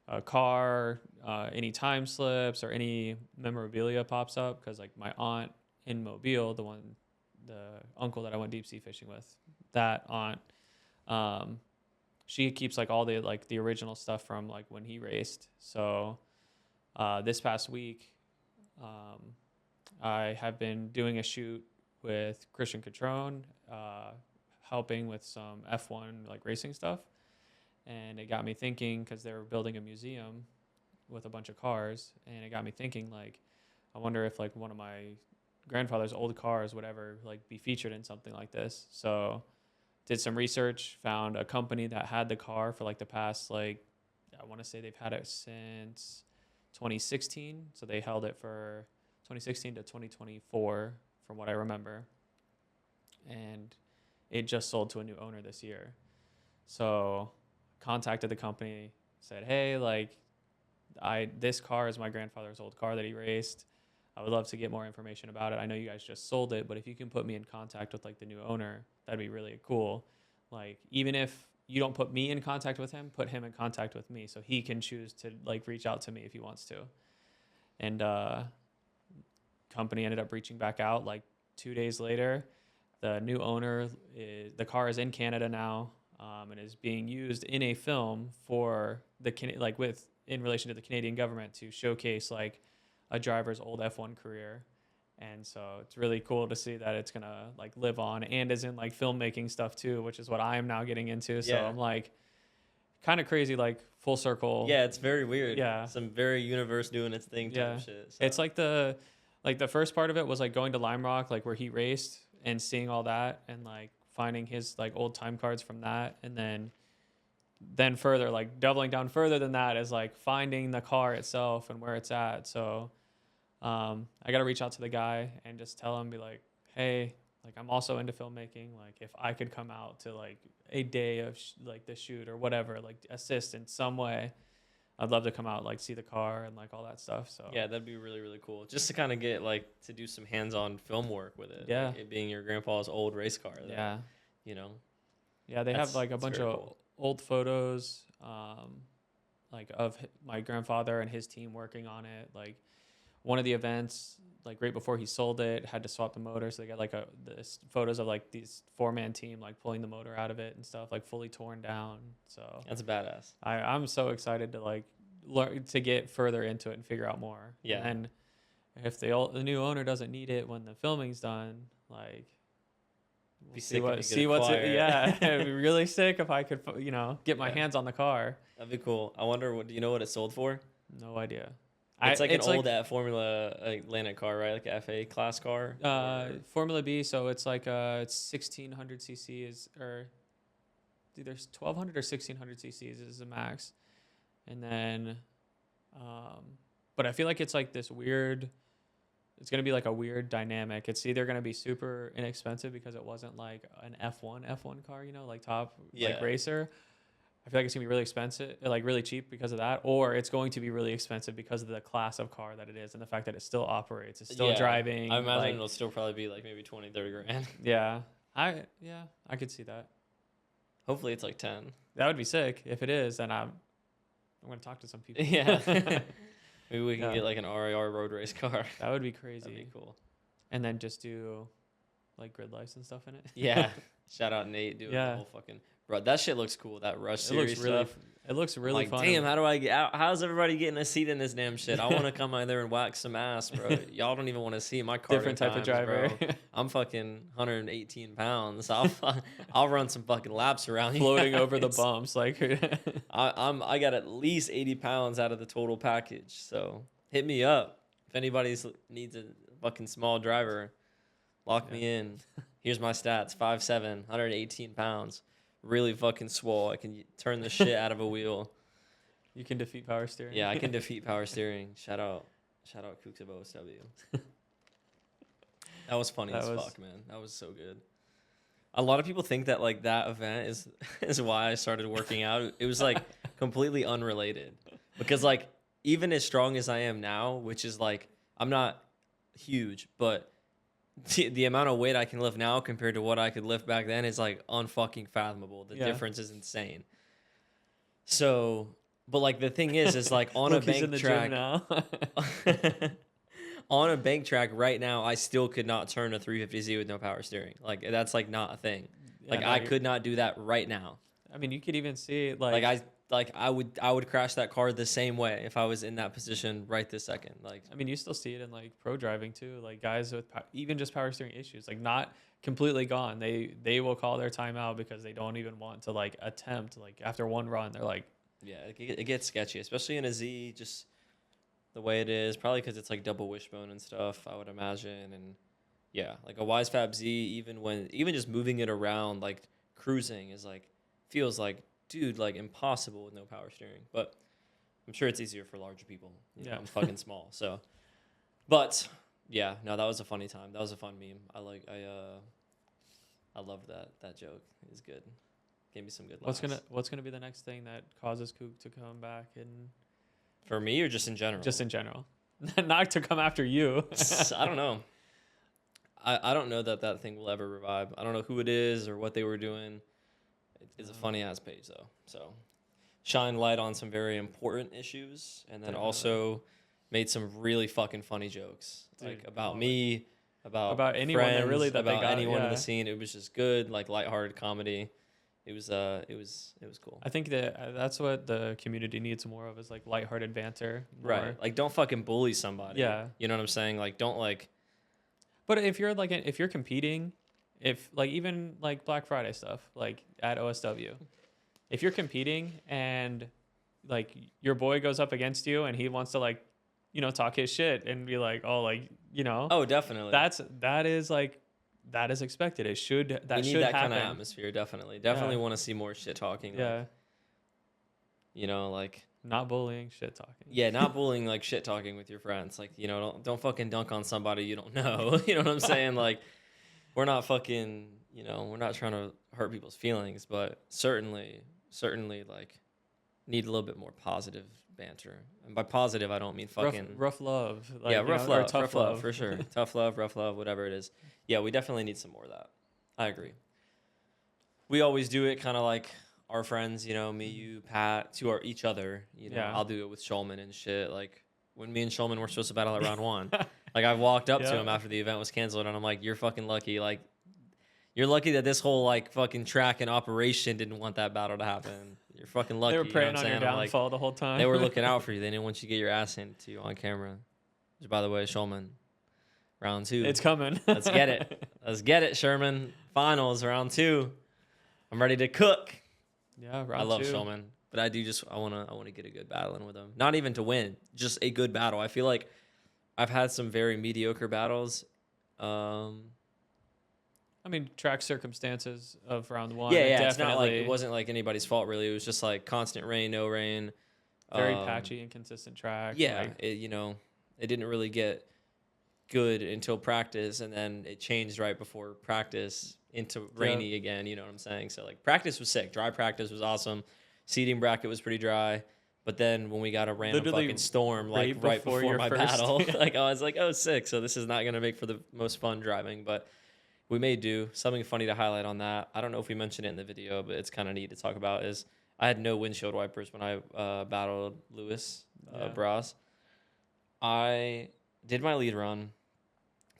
a car, any time slips or any memorabilia pops up. Because like my aunt in Mobile, the uncle that I went deep sea fishing with, that aunt, she keeps like all the original stuff from like when he raced. So this past week, I have been doing a shoot with Christian Catrone, helping with some F1 like racing stuff. And it got me thinking, because they were building a museum with a bunch of cars, and it got me thinking, like, I wonder if like one of my grandfather's old cars would ever like be featured in something like this. So did some research, found a company that had the car for like the past, like, I want to say they've had it since 2016. So they held it for 2016 to 2024 from what I remember. And it just sold to a new owner this year. So contacted the company, said, hey, like, this car is my grandfather's old car that he raced. I would love to get more information about it. I know you guys just sold it, but if you can put me in contact with like the new owner, that'd be really cool. Like, even if you don't put me in contact with him, put him in contact with me so he can choose to like reach out to me if he wants to. And company ended up reaching back out like 2 days later. The new owner, the car is in Canada now, and is being used in a film for in relation to the Canadian government to showcase like a driver's old F1 career. And so it's really cool to see that it's gonna like live on and is in like filmmaking stuff too, which is what I am now getting into. So I'm like kind of crazy, like full circle. Yeah, it's very weird. Yeah, some very universe doing its thing type of shit. So. It's like the first part of it was like going to Lime Rock, like where he raced, and seeing all that and like finding his like old time cards from that. And then further, like doubling down further than that is like finding the car itself and where it's at. So I got to reach out to the guy and just tell him, be like, hey, like I'm also into filmmaking. Like if I could come out to like a day of like the shoot or whatever, like assist in some way, I'd love to come out, like see the car and like all that stuff. So yeah, that'd be really, really cool. Just to kind of get like to do some hands-on film work with it. Yeah. Like it being your grandpa's old race car. That, yeah. Yeah, they have like a bunch of old photos, like of my grandfather and his team working on it. Like one of the events, like right before he sold it, had to swap the motor. So they got like this photos of like these 4-man team, like pulling the motor out of it and stuff, like fully torn down. So that's badass. I'm so excited to like learn to get further into it and figure out more. Yeah. And if the new owner doesn't need it when the filming's done, like be see what's yeah, it'd be really sick if I could get my hands on the car. That'd be cool. I wonder do you know what it sold for? No idea. It's like an old Formula Atlantic car, right? Like a FA class car. Formula B, so it's like 1600 cc's, or either 1200 or 1600 cc's is the max. And then, but I feel like it's like this weird. It's gonna be like a weird dynamic. It's either gonna be super inexpensive because it wasn't like an F1 car, like top like racer. I feel like it's gonna be really expensive, like really cheap because of that, or it's going to be really expensive because of the class of car that it is and the fact that it still operates, it's still driving. I imagine it'll still probably be like maybe 20-30 grand. Yeah, I could see that. Hopefully it's like 10. That would be sick. If it is, then I'm gonna talk to some people. Yeah, maybe we can get like an RAR road race car. That would be crazy. That'd be cool. And then just do like grid lights and stuff in it. Yeah, Shout out Nate doing the whole fucking bro. That shit looks cool. That Rush It series looks really stuff. it looks really fun. Damn, how do I get out? How's everybody getting a seat in this damn shit? I want to come out there and whack some ass, bro. Y'all don't even want to see my car. Different type of driver. Bro. I'm fucking 118 pounds. I'll run some fucking laps around floating over the bumps. Like I got at least 80 pounds out of the total package. So hit me up if anybody needs a fucking small driver. Lock me in. Here's my stats: 5'7", 118 pounds. Really fucking swole. I can turn the shit out of a wheel. You can defeat power steering. Yeah, I can defeat power steering. Shout out Kooks of OSW. That was funny as fuck, man. That was so good. A lot of people think that like that event is why I started working out. It was like completely unrelated because like even as strong as I am now, which is like I'm not huge, but the amount of weight I can lift now compared to what I could lift back then is like unfucking fathomable. The difference is insane. So, but like the thing is like on a bank track now. On a bank track right now, I still could not turn a 350Z with no power steering. Like that's like not a thing. Like I could not do that right now. I mean, you could even see I would crash that car the same way if I was in that position right this second. Like I mean, you still see it in like pro driving too. Like guys with even just power steering issues, like not completely gone. They will call their timeout because they don't even want to like attempt. Like after one run, they're like, yeah, it gets sketchy, especially in a Z. Just the way it is, probably because it's like double wishbone and stuff. I would imagine, and yeah, like a Wisefab Z, even just moving it around, like cruising is like feels like. Dude, like impossible with no power steering, but I'm sure it's easier for larger people. You know, I'm fucking small, so. But yeah, no, that was a funny time. That was a fun meme. I loved that joke. It was good. Gave me some good laughs. What's gonna be the next thing that causes Kook to come back and? For me or just in general? Just in general, not to come after you. I don't know. I don't know that thing will ever revive. I don't know who it is or what they were doing. It's a funny ass page though, so shine light on some very important issues, and then also made some really fucking funny jokes, dude, like about me, about anyone friends, really that about anyone in the scene. It was just good, like lighthearted comedy. It was cool. I think that's what the community needs more of is like lighthearted banter, right? Like don't fucking bully somebody. Yeah, you know what I'm saying? Like don't like. But if you're competing. If like even like Black Friday stuff like at OSW, if you're competing and like your boy goes up against you and he wants to like, talk his shit and be like, oh, like, oh, definitely. That is expected. It should we need that happen. Kind of atmosphere. Definitely want to see more shit talking. Yeah. Like, like not bullying, shit talking. Yeah, not bullying, like shit talking with your friends. Like, don't fucking dunk on somebody you don't know. You know what I'm saying? Like. We're not fucking, we're not trying to hurt people's feelings, but certainly, like, need a little bit more positive banter. And by positive, I don't mean fucking rough love. Like, yeah, rough love for sure. Tough love, rough love, whatever it is. Yeah, we definitely need some more of that. I agree. We always do it kind of like our friends, me, you, Pat, to each other. I'll do it with Shulman and shit. Like when me and Shulman were supposed to battle at round one. Like, I walked up to him after the event was canceled, and I'm like, you're fucking lucky. Like, you're lucky that this whole, like, fucking track and operation didn't want that battle to happen. You're fucking lucky. They were preying on your downfall the whole time. They were looking out for you. They didn't want you to get your ass handed to you on camera. Which, by the way, Shulman, round 2. It's coming. Let's get it. Let's get it, Sherman. Finals, round 2. I'm ready to cook. Yeah, round 2. I love Shulman. But I do I want to get a good battle in with him. Not even to win, just a good battle. I feel like I've had some very mediocre battles. I mean, track circumstances of round 1. Yeah. It's not like it wasn't like anybody's fault really. It was just like constant rain, no rain. Very patchy, inconsistent track. Yeah, like, it didn't really get good until practice, and then it changed right before practice into rainy again. You know what I'm saying? So like practice was sick. Dry practice was awesome. Seating bracket was pretty dry. But then when we got a random fucking storm, like right before my battle, like I was like, oh, sick. So this is not going to make for the most fun driving, but we may do. Something funny to highlight on that. I don't know if we mentioned it in the video, but it's kind of neat to talk about is I had no windshield wipers when I battled Lewis Bras. I did my lead run,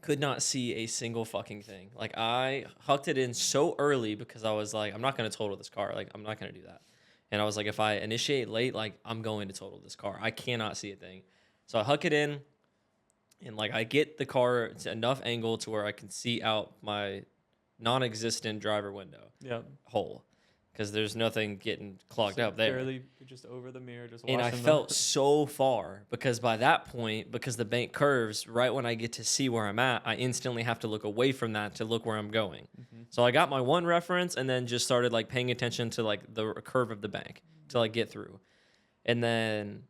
Could not see a single fucking thing. Like I hucked it in so early because I was like, I'm not gonna total this car. Like I'm not gonna do that. And I was like, if I initiate late, like I'm going to total this car. I cannot see a thing. So I huck it in, and like I get the car to enough angle to where I can see out my non-existent driver window hole, because there's nothing getting clogged up there. Barely just over the mirror, just and I felt so far, because by that point, because the bank curves, right when I get to see where I'm at, I instantly have to look away from that to look where I'm going. So I got my one reference and then just started like paying attention to like the curve of the bank to like get through. And then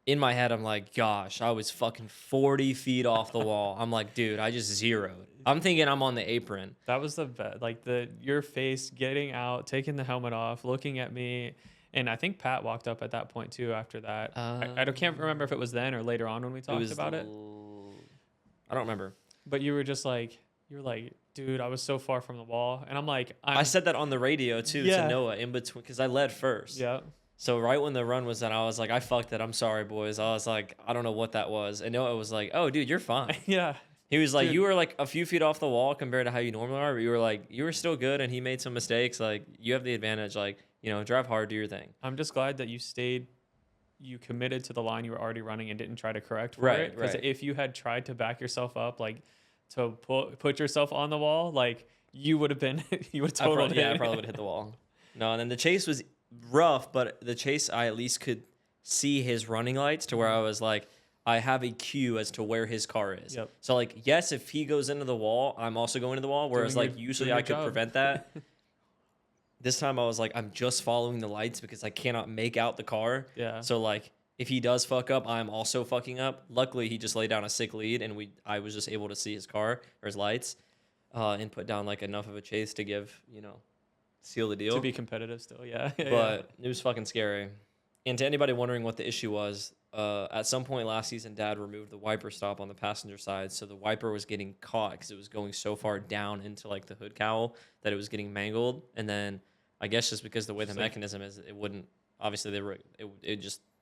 in my head, I'm like, gosh, I was fucking 40 feet off the wall. I'm like, dude, I just zeroed. I'm thinking I'm on the apron. That was the best. Like your face getting out, taking the helmet off, looking at me. And I think Pat walked up at that point too after that. I can't remember if it was then or later on when we talked about it. I don't remember. But you were like, dude, I was so far from the wall. And I'm like, I said that on the radio too to Noah in between, because I led first. Yeah. So right when the run was done, I was like, I fucked it. I'm sorry, boys. I was like, I don't know what that was. And Noah was like, oh, dude, you're fine. Yeah. He was like, you were like a few feet off the wall compared to how you normally are. But you were like, you were still good, and he made some mistakes. Like, you have the advantage. Like, you know, drive hard, do your thing. I'm just glad that you committed to the line you were already running and didn't try to correct for it. Because if you had tried to back yourself up, like to put yourself on the wall, like you would have been, you would have totaled it. Yeah, I probably would have hit the wall. No, and then the chase was rough, but the chase, I at least could see his running lights to where I was like, I have a cue as to where his car is. Yep. So like, yes, if he goes into the wall, I'm also going to the wall. Whereas usually I could prevent that. This time I was like, I'm just following the lights because I cannot make out the car. Yeah. So like, if he does fuck up, I'm also fucking up. Luckily, he just laid down a sick lead, and I was just able to see his car or his lights, and put down like enough of a chase to give, seal the deal. To be competitive still, yeah. But it was fucking scary. And to anybody wondering what the issue was, at some point last season, Dad removed the wiper stop on the passenger side, so the wiper was getting caught because it was going so far down into like the hood cowl that it was getting mangled. And then I guess just because the way the mechanism is, it wouldn't. Obviously, they were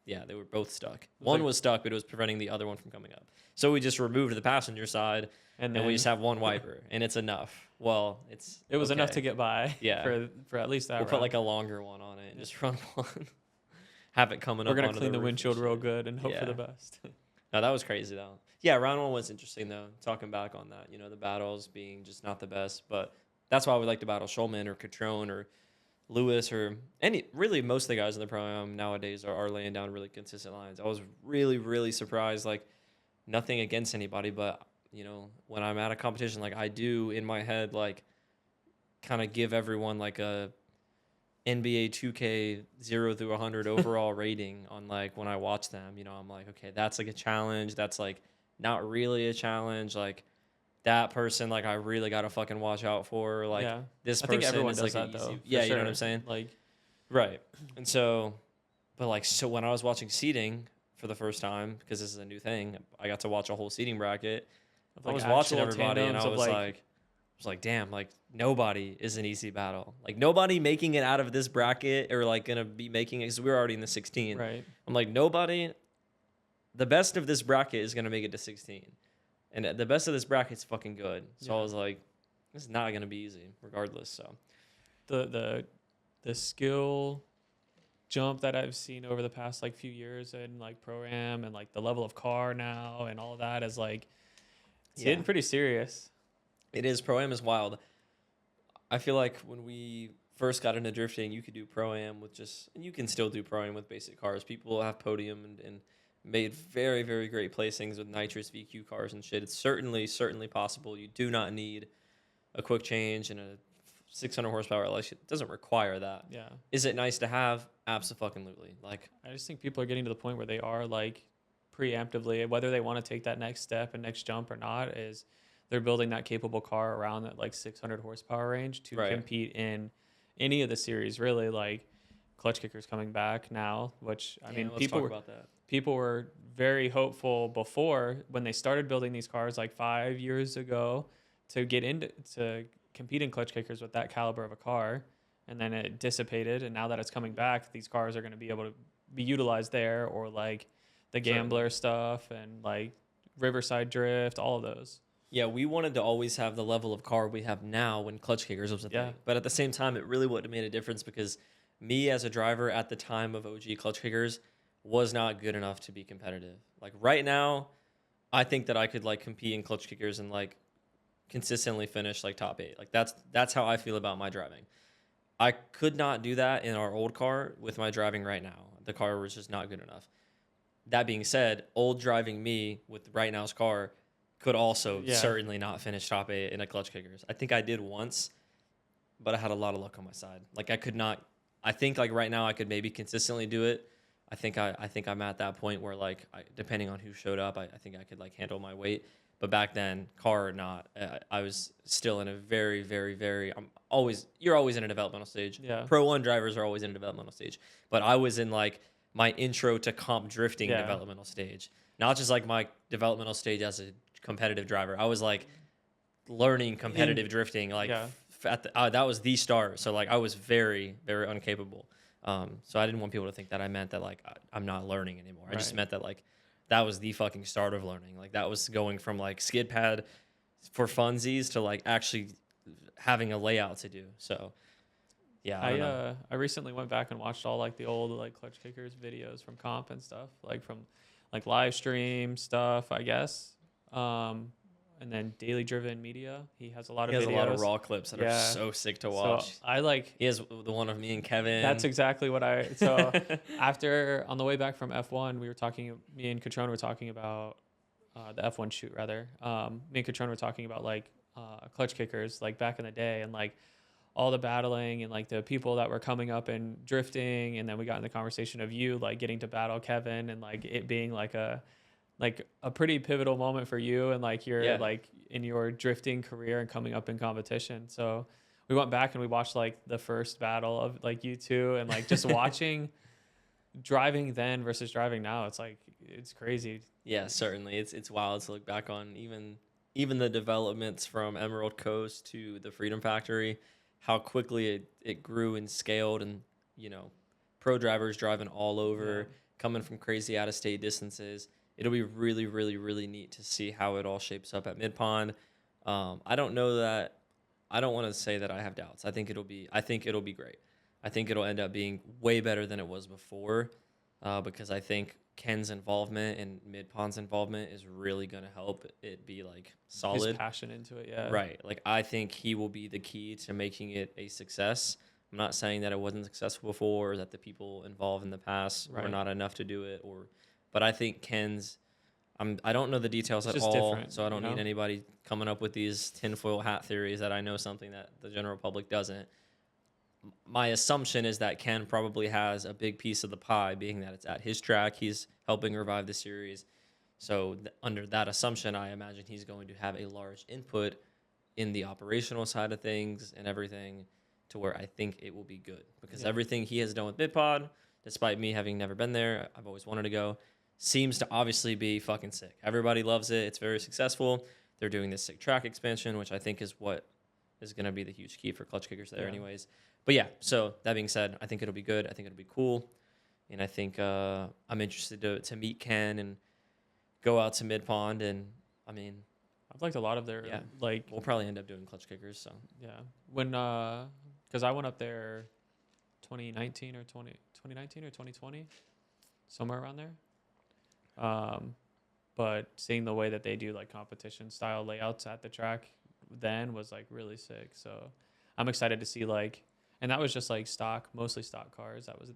they were both stuck. One was stuck, but it was preventing the other one from coming up. So we just removed the passenger side, and we just have one wiper, and it's enough. Well, it was enough to get by. Yeah, for at least that. We'll put like a longer one on it and just run one. Have it coming up. We're gonna clean the windshield real good and hope for the best. No, that was crazy though. Yeah, round one was interesting though. Talking back on that, the battles being just not the best, but that's why we like to battle Schulman or Catrone or Lewis or most of the guys in the pro-am nowadays are laying down really consistent lines. I was really, really surprised. Like, nothing against anybody, but when I'm at a competition, like I do in my head, like kind of give everyone like a NBA 2K 0 through 100 overall rating on like when I watch them. I'm like, okay, that's like a challenge. That's like not really a challenge. Like that person, like I really gotta fucking watch out for. Like this person, I think everyone does like that though. Yeah, you know what I'm saying? Like, right. And so, but like, so when I was watching seating for the first time, because this is a new thing, I got to watch a whole seating bracket. I was watching everybody, and I was like, damn, like nobody is an easy battle. Like nobody making it out of this bracket or like gonna be making it, because we were already in the 16. Right. I'm like, nobody. The best of this bracket is gonna make it to 16. And the best of this bracket's fucking good. So I was like, this is not going to be easy regardless. So the skill jump that I've seen over the past like few years in like Pro-Am and like the level of car now and all that is like, it's getting pretty serious. It is. Pro-Am is wild. I feel like when we first got into drifting, you could do Pro-Am with and you can still do Pro-Am with basic cars. People have podium and made very, very great placings with nitrous VQ cars and shit. It's certainly possible. You do not need a quick change and a 600 horsepower. It doesn't require that. Yeah. Is it nice to have? Absolutely. Like, I just think people are getting to the point where they are like preemptively, whether they want to take that next step and next jump or not, is they're building that capable car around that like 600 horsepower range to compete in any of the series. Really, like clutch kickers coming back now, which I mean, people were very hopeful before when they started building these cars like 5 years ago to compete in clutch kickers with that caliber of a car, and then it dissipated, and now that it's coming back, these cars are going to be able to be utilized there, or like the Gambler stuff and like Riverside Drift, all of those. Yeah, we wanted to always have the level of car we have now when clutch kickers was a thing. But at the same time, it really wouldn't have made a difference because me as a driver at the time of OG clutch kickers was not good enough to be competitive. Like right now, I think that I could like compete in clutch kickers and like consistently finish like top 8. Like that's how I feel about my driving. I could not do that in our old car with my driving right now. The car was just not good enough. That being said, old driving me with right now's car could also certainly not finish top 8 in a clutch kickers. I think I did once, but I had a lot of luck on my side. Like I could not. I think like right now I could maybe consistently do it. I think I'm at that point where like depending on who showed up, I think I could like handle my weight. But back then, car or not, I was still in a very, very, very. You're always in a developmental stage. Yeah. Pro 1 drivers are always in a developmental stage. But I was in like my intro to comp drifting developmental stage, not just like my developmental stage as a competitive driver. I was like learning competitive drifting. Like that was the start. So like I was very, very incapable. So I didn't want people to think that I meant that like I'm not learning anymore. I just meant that like that was the fucking start of learning. Like that was going from like skid pad for funsies to like actually having a layout to do. So yeah, I recently went back and watched all like the old like clutch kickers videos from comp and stuff, like from like live stream stuff, I guess. And then Daily Driven Media, he has a lot of videos. A lot of raw clips that are so sick to watch. So I like. He has the one of me and Kevin. That's exactly what I. So after on the way back from F1, we were talking. Me and Catrone were talking about the F1 shoot rather. Me and Catrone were talking about like clutch kickers like back in the day and like all the battling and like the people that were coming up and drifting, and then we got in the conversation of you like getting to battle Kevin and like it being like a pretty pivotal moment for you and like your like in your drifting career and coming up in competition. So we went back and we watched like the first battle of like you two and like just watching driving then versus driving now. It's like it's crazy. Yeah, certainly. It's wild to look back on even the developments from Emerald Coast to the Freedom Factory, how quickly it grew and scaled, and you know, pro drivers driving all over, coming from crazy out of state distances. It'll be really, really, really neat to see how it all shapes up at Mid Pond. I don't know that. I don't want to say that I have doubts. I think it'll be great. I think it'll end up being way better than it was before, because I think Ken's involvement and Mid Pond's involvement is really going to help it be like solid. His passion into it, yeah. Right. Like I think he will be the key to making it a success. I'm not saying that it wasn't successful before or that the people involved in the past were not enough to do it, but I think Ken's. I don't know the details at all, so I don't need anybody coming up with these tinfoil hat theories that I know something that the general public doesn't. My assumption is that Ken probably has a big piece of the pie, being that it's at his track. He's helping revive the series. So under that assumption, I imagine he's going to have a large input in the operational side of things and everything, to where I think it will be good. Because everything he has done with BitPod, despite me having never been there, I've always wanted to go, seems to obviously be fucking sick. Everybody loves it. It's very successful. They're doing this sick track expansion, which I think is what is going to be the huge key for clutch kickers there anyways. But yeah, so that being said, I think it'll be good. I think it'll be cool. And I think I'm interested to meet Ken and go out to Mid Pond. And I mean, I've liked a lot of their like. We'll probably end up doing clutch kickers. So yeah, when because I went up there 2019 or 2020, somewhere around there. But seeing the way that they do like competition style layouts at the track then was like really sick. So I'm excited to see like, and that was just like mostly stock cars. That was,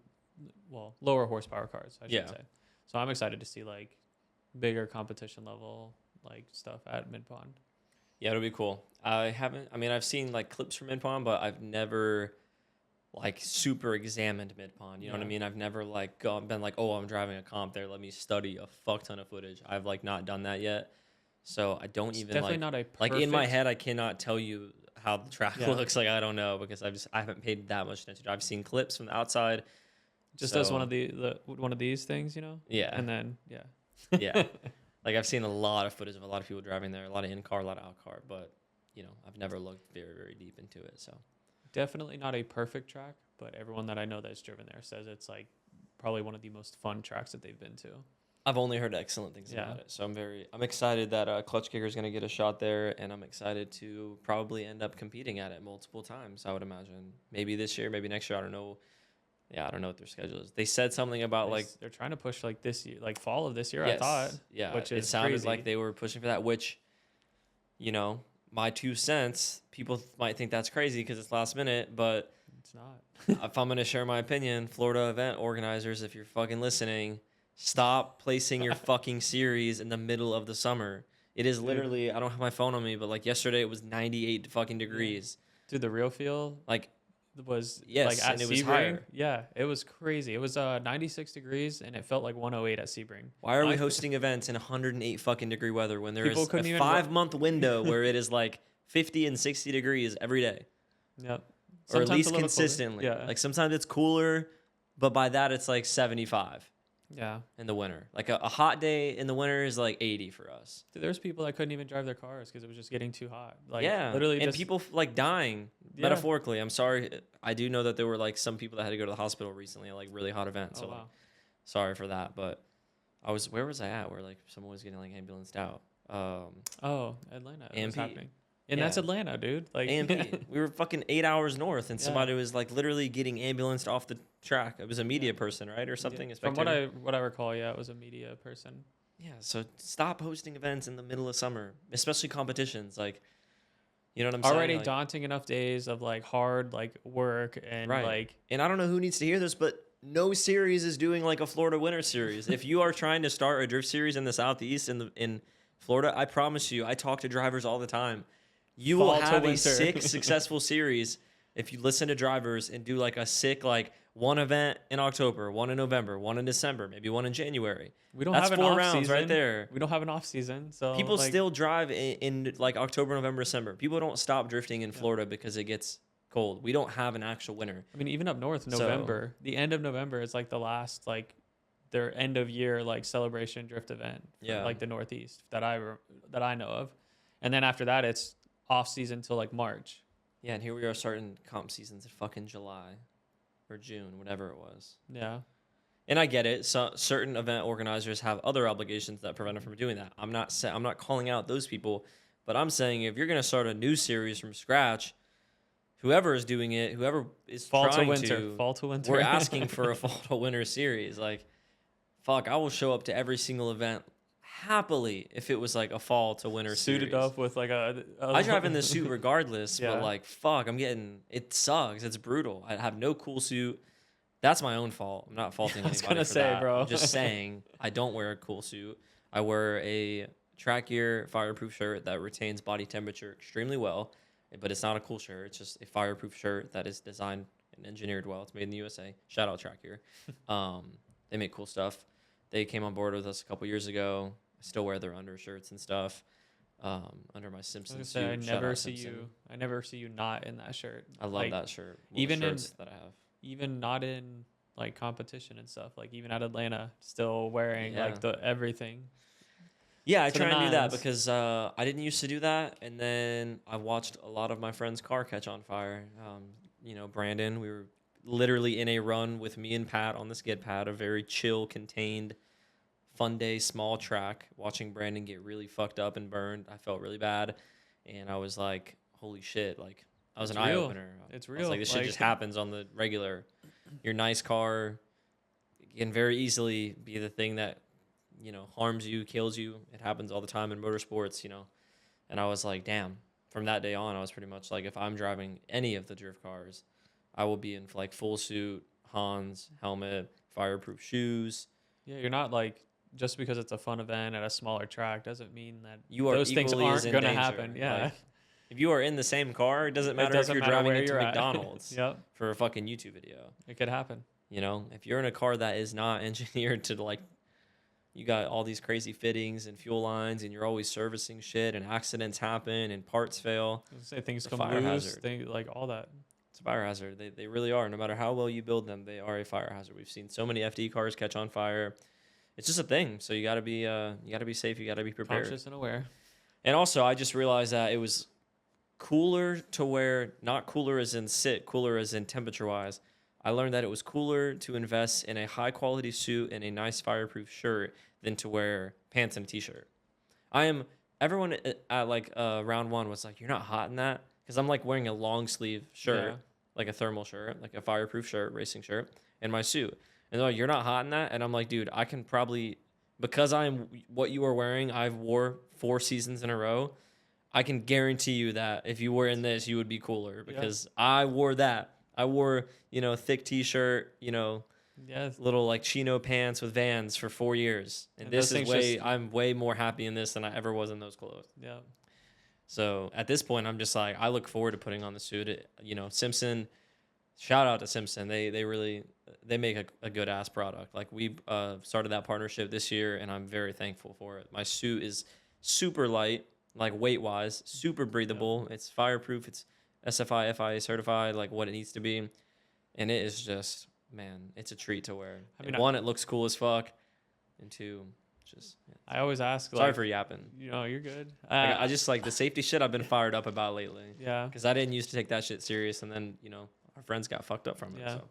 well, lower horsepower cars, I should say. So I'm excited to see like bigger competition level like stuff at Mid Pond. Yeah, it'll be cool. I've seen like clips from Mid Pond, but I've never like super examined Mid Pond. You know what I mean? I've never like been like, oh, I'm driving a comp there, let me study a fuck ton of footage. I've like not done that yet. So I don't even definitely not a perfect... like in my head, I cannot tell you how the track looks. Like, I don't know, because I haven't paid that much attention. I've seen clips from the outside. Just as one of one of these things, you know? Yeah. And then, yeah. Like I've seen a lot of footage of a lot of people driving there, a lot of in-car, a lot of out-car, but you know, I've never looked very, very deep into it. So definitely not a perfect track, but everyone that I know that's driven there says it's like probably one of the most fun tracks that they've been to. I've only heard excellent things about it, so I'm excited that Clutch Kicker is going to get a shot there, and I'm excited to probably end up competing at it multiple times. I would imagine maybe this year, maybe next year. I don't know. Yeah, I don't know what their schedule is. They said something about they're trying to push like this year, like fall of this year. Yes, I thought. Yeah, which it is sounded crazy. like they were pushing for that. Which, you know, my 2 cents. People might think that's crazy because it's last minute, but it's not. if I'm going to share my opinion, Florida event organizers, if you're fucking listening, stop placing your fucking series in the middle of the summer. It is literally, I don't have my phone on me, but like yesterday it was 98 fucking degrees. Dude, the real feel like was yes, like at and it was Sebring. higher. Yeah, it was crazy. It was 96 degrees and it felt like 108 at Sebring. Why are we hosting events in 108 fucking degree weather when there is a even 5-month window where it is like 50 and 60 degrees every day? Yep. Or at least consistently. Yeah. Like sometimes it's cooler, but by that it's like 75. Yeah. In the winter. Like a hot day in the winter is like 80 for us. Dude, there's people that couldn't even drive their cars because it was just getting too hot. Like yeah. Literally and people like dying metaphorically. I'm sorry. I do know that there were like some people that had to go to the hospital recently at like really hot events. So like, sorry for that. But where was I at where like someone was getting like ambulanced out? Atlanta. It was happening. And Yeah. that's Atlanta, dude. Like AMP. We were fucking 8 hours north, and somebody was like literally getting ambulanced off the track. It was a media person, right, or something. From what I recall, it was a media person. Yeah. So stop hosting events in the middle of summer, especially competitions. Like, you know what I'm saying? Already like, daunting enough days of like hard like work and like. And I don't know who needs to hear this, but no series is doing like a Florida Winter Series. If you are trying to start a drift series in the Southeast in Florida, I promise you, I talk to drivers all the time. You will have a sick, successful series if you listen to drivers and do like a sick, like one event in October, one in November, one in December, maybe one in January. We don't That's have 4 an rounds off-season. right there. We don't have an off season, so people like, still drive in like October, November, December. People don't stop drifting in Florida because it gets cold. We don't have an actual winter. I mean, even up north, November, the end of November is like the last like their end of year like celebration drift event. For, like the Northeast that I know of, and then after that it's off season till like March. Yeah, and here we are starting comp seasons in fucking July or June, whatever it was. Yeah. And I get it. So certain event organizers have other obligations that prevent them from doing that. I'm not calling out those people, but I'm saying if you're going to start a new series from scratch, whoever is doing it, whoever is fall to winter, we're asking for a fall to winter series. Like, fuck, I will show up to every single event happily if it was like a fall to winter suited series. up with like I drive in the suit regardless, Yeah. but like fuck, it sucks. It's brutal. I have no cool suit. That's my own fault. I'm not faulting anybody. I was gonna for say, that. bro. I'm just saying I don't wear a cool suit. I wear a track gear fireproof shirt that retains body temperature extremely well, but it's not a cool shirt. It's just a fireproof shirt that is designed and engineered well. It's made in the USA. Shout out track gear. They make cool stuff. They came on board with us a couple years ago. I still wear their undershirts and stuff under my Simpsons suit. I never see you not in that shirt. I love like, that shirt. Even shirts that I have. Even not in like competition and stuff. Like even at Atlanta, still wearing like the everything. Yeah, I try and do that because I didn't used to do that, and then I watched a lot of my friends' car catch on fire. Brandon, we were literally in a run with me and Pat on the skid pad, a very chill, contained, fun day, small track, watching Brandon get really fucked up and burned. I felt really bad, and I was like, holy shit, like, I was an eye-opener. It's real. I was like, this shit just happens on the regular. Your nice car can very easily be the thing that, harms you, kills you. It happens all the time in motorsports, And I was like, damn. From that day on, I was pretty much like, if I'm driving any of the drift cars, I will be in like full suit, Hans, helmet, fireproof shoes. Yeah, you're not like, just because it's a fun event at a smaller track doesn't mean that those things aren't going to happen. Yeah. Like, if you are in the same car, it doesn't matter if you're driving into McDonald's for a fucking YouTube video. It could happen. If you're in a car that is not engineered to like, you got all these crazy fittings and fuel lines, and you're always servicing shit, and accidents happen, and parts fail. Say things come loose, things like all that. It's a fire hazard. They really are. No matter how well you build them, they are a fire hazard. We've seen so many FD cars catch on fire. It's just a thing. So you gotta be safe. You gotta be prepared. Conscious and aware. And also, I just realized that it was cooler to wear, not cooler as in sit, cooler as in temperature wise. I learned that it was cooler to invest in a high quality suit and a nice fireproof shirt than to wear pants and a t-shirt. Everyone at like round one was like, you're not hot in that, because I'm like wearing a long sleeve shirt, like a thermal shirt, like a fireproof shirt, racing shirt, and my suit. And they're like, you're not hot in that, and I'm like, dude, I can probably, because I'm what you are wearing, I've wore 4 seasons in a row. I can guarantee you that if you were in this, you would be cooler, because I wore that. I wore, thick t-shirt, little like chino pants with Vans for 4 years. And this is I'm way more happy in this than I ever was in those clothes. Yeah. So at this point, I'm just like, I look forward to putting on the suit. Simpson, shout out to Simpson. They make a good ass product. Like we've started that partnership this year, and I'm very thankful for it. My suit is super light, like weight wise, super breathable. Yeah. It's fireproof. It's SFI, FIA certified, like what it needs to be. And it is just, man, it's a treat to wear. One, it looks cool as fuck. And two, just. Yeah. I always ask. Sorry for yapping. You're good. I just like the safety shit I've been fired up about lately. Yeah. Because I didn't used to take that shit serious. And then, our friends got fucked up from it. Yeah. So.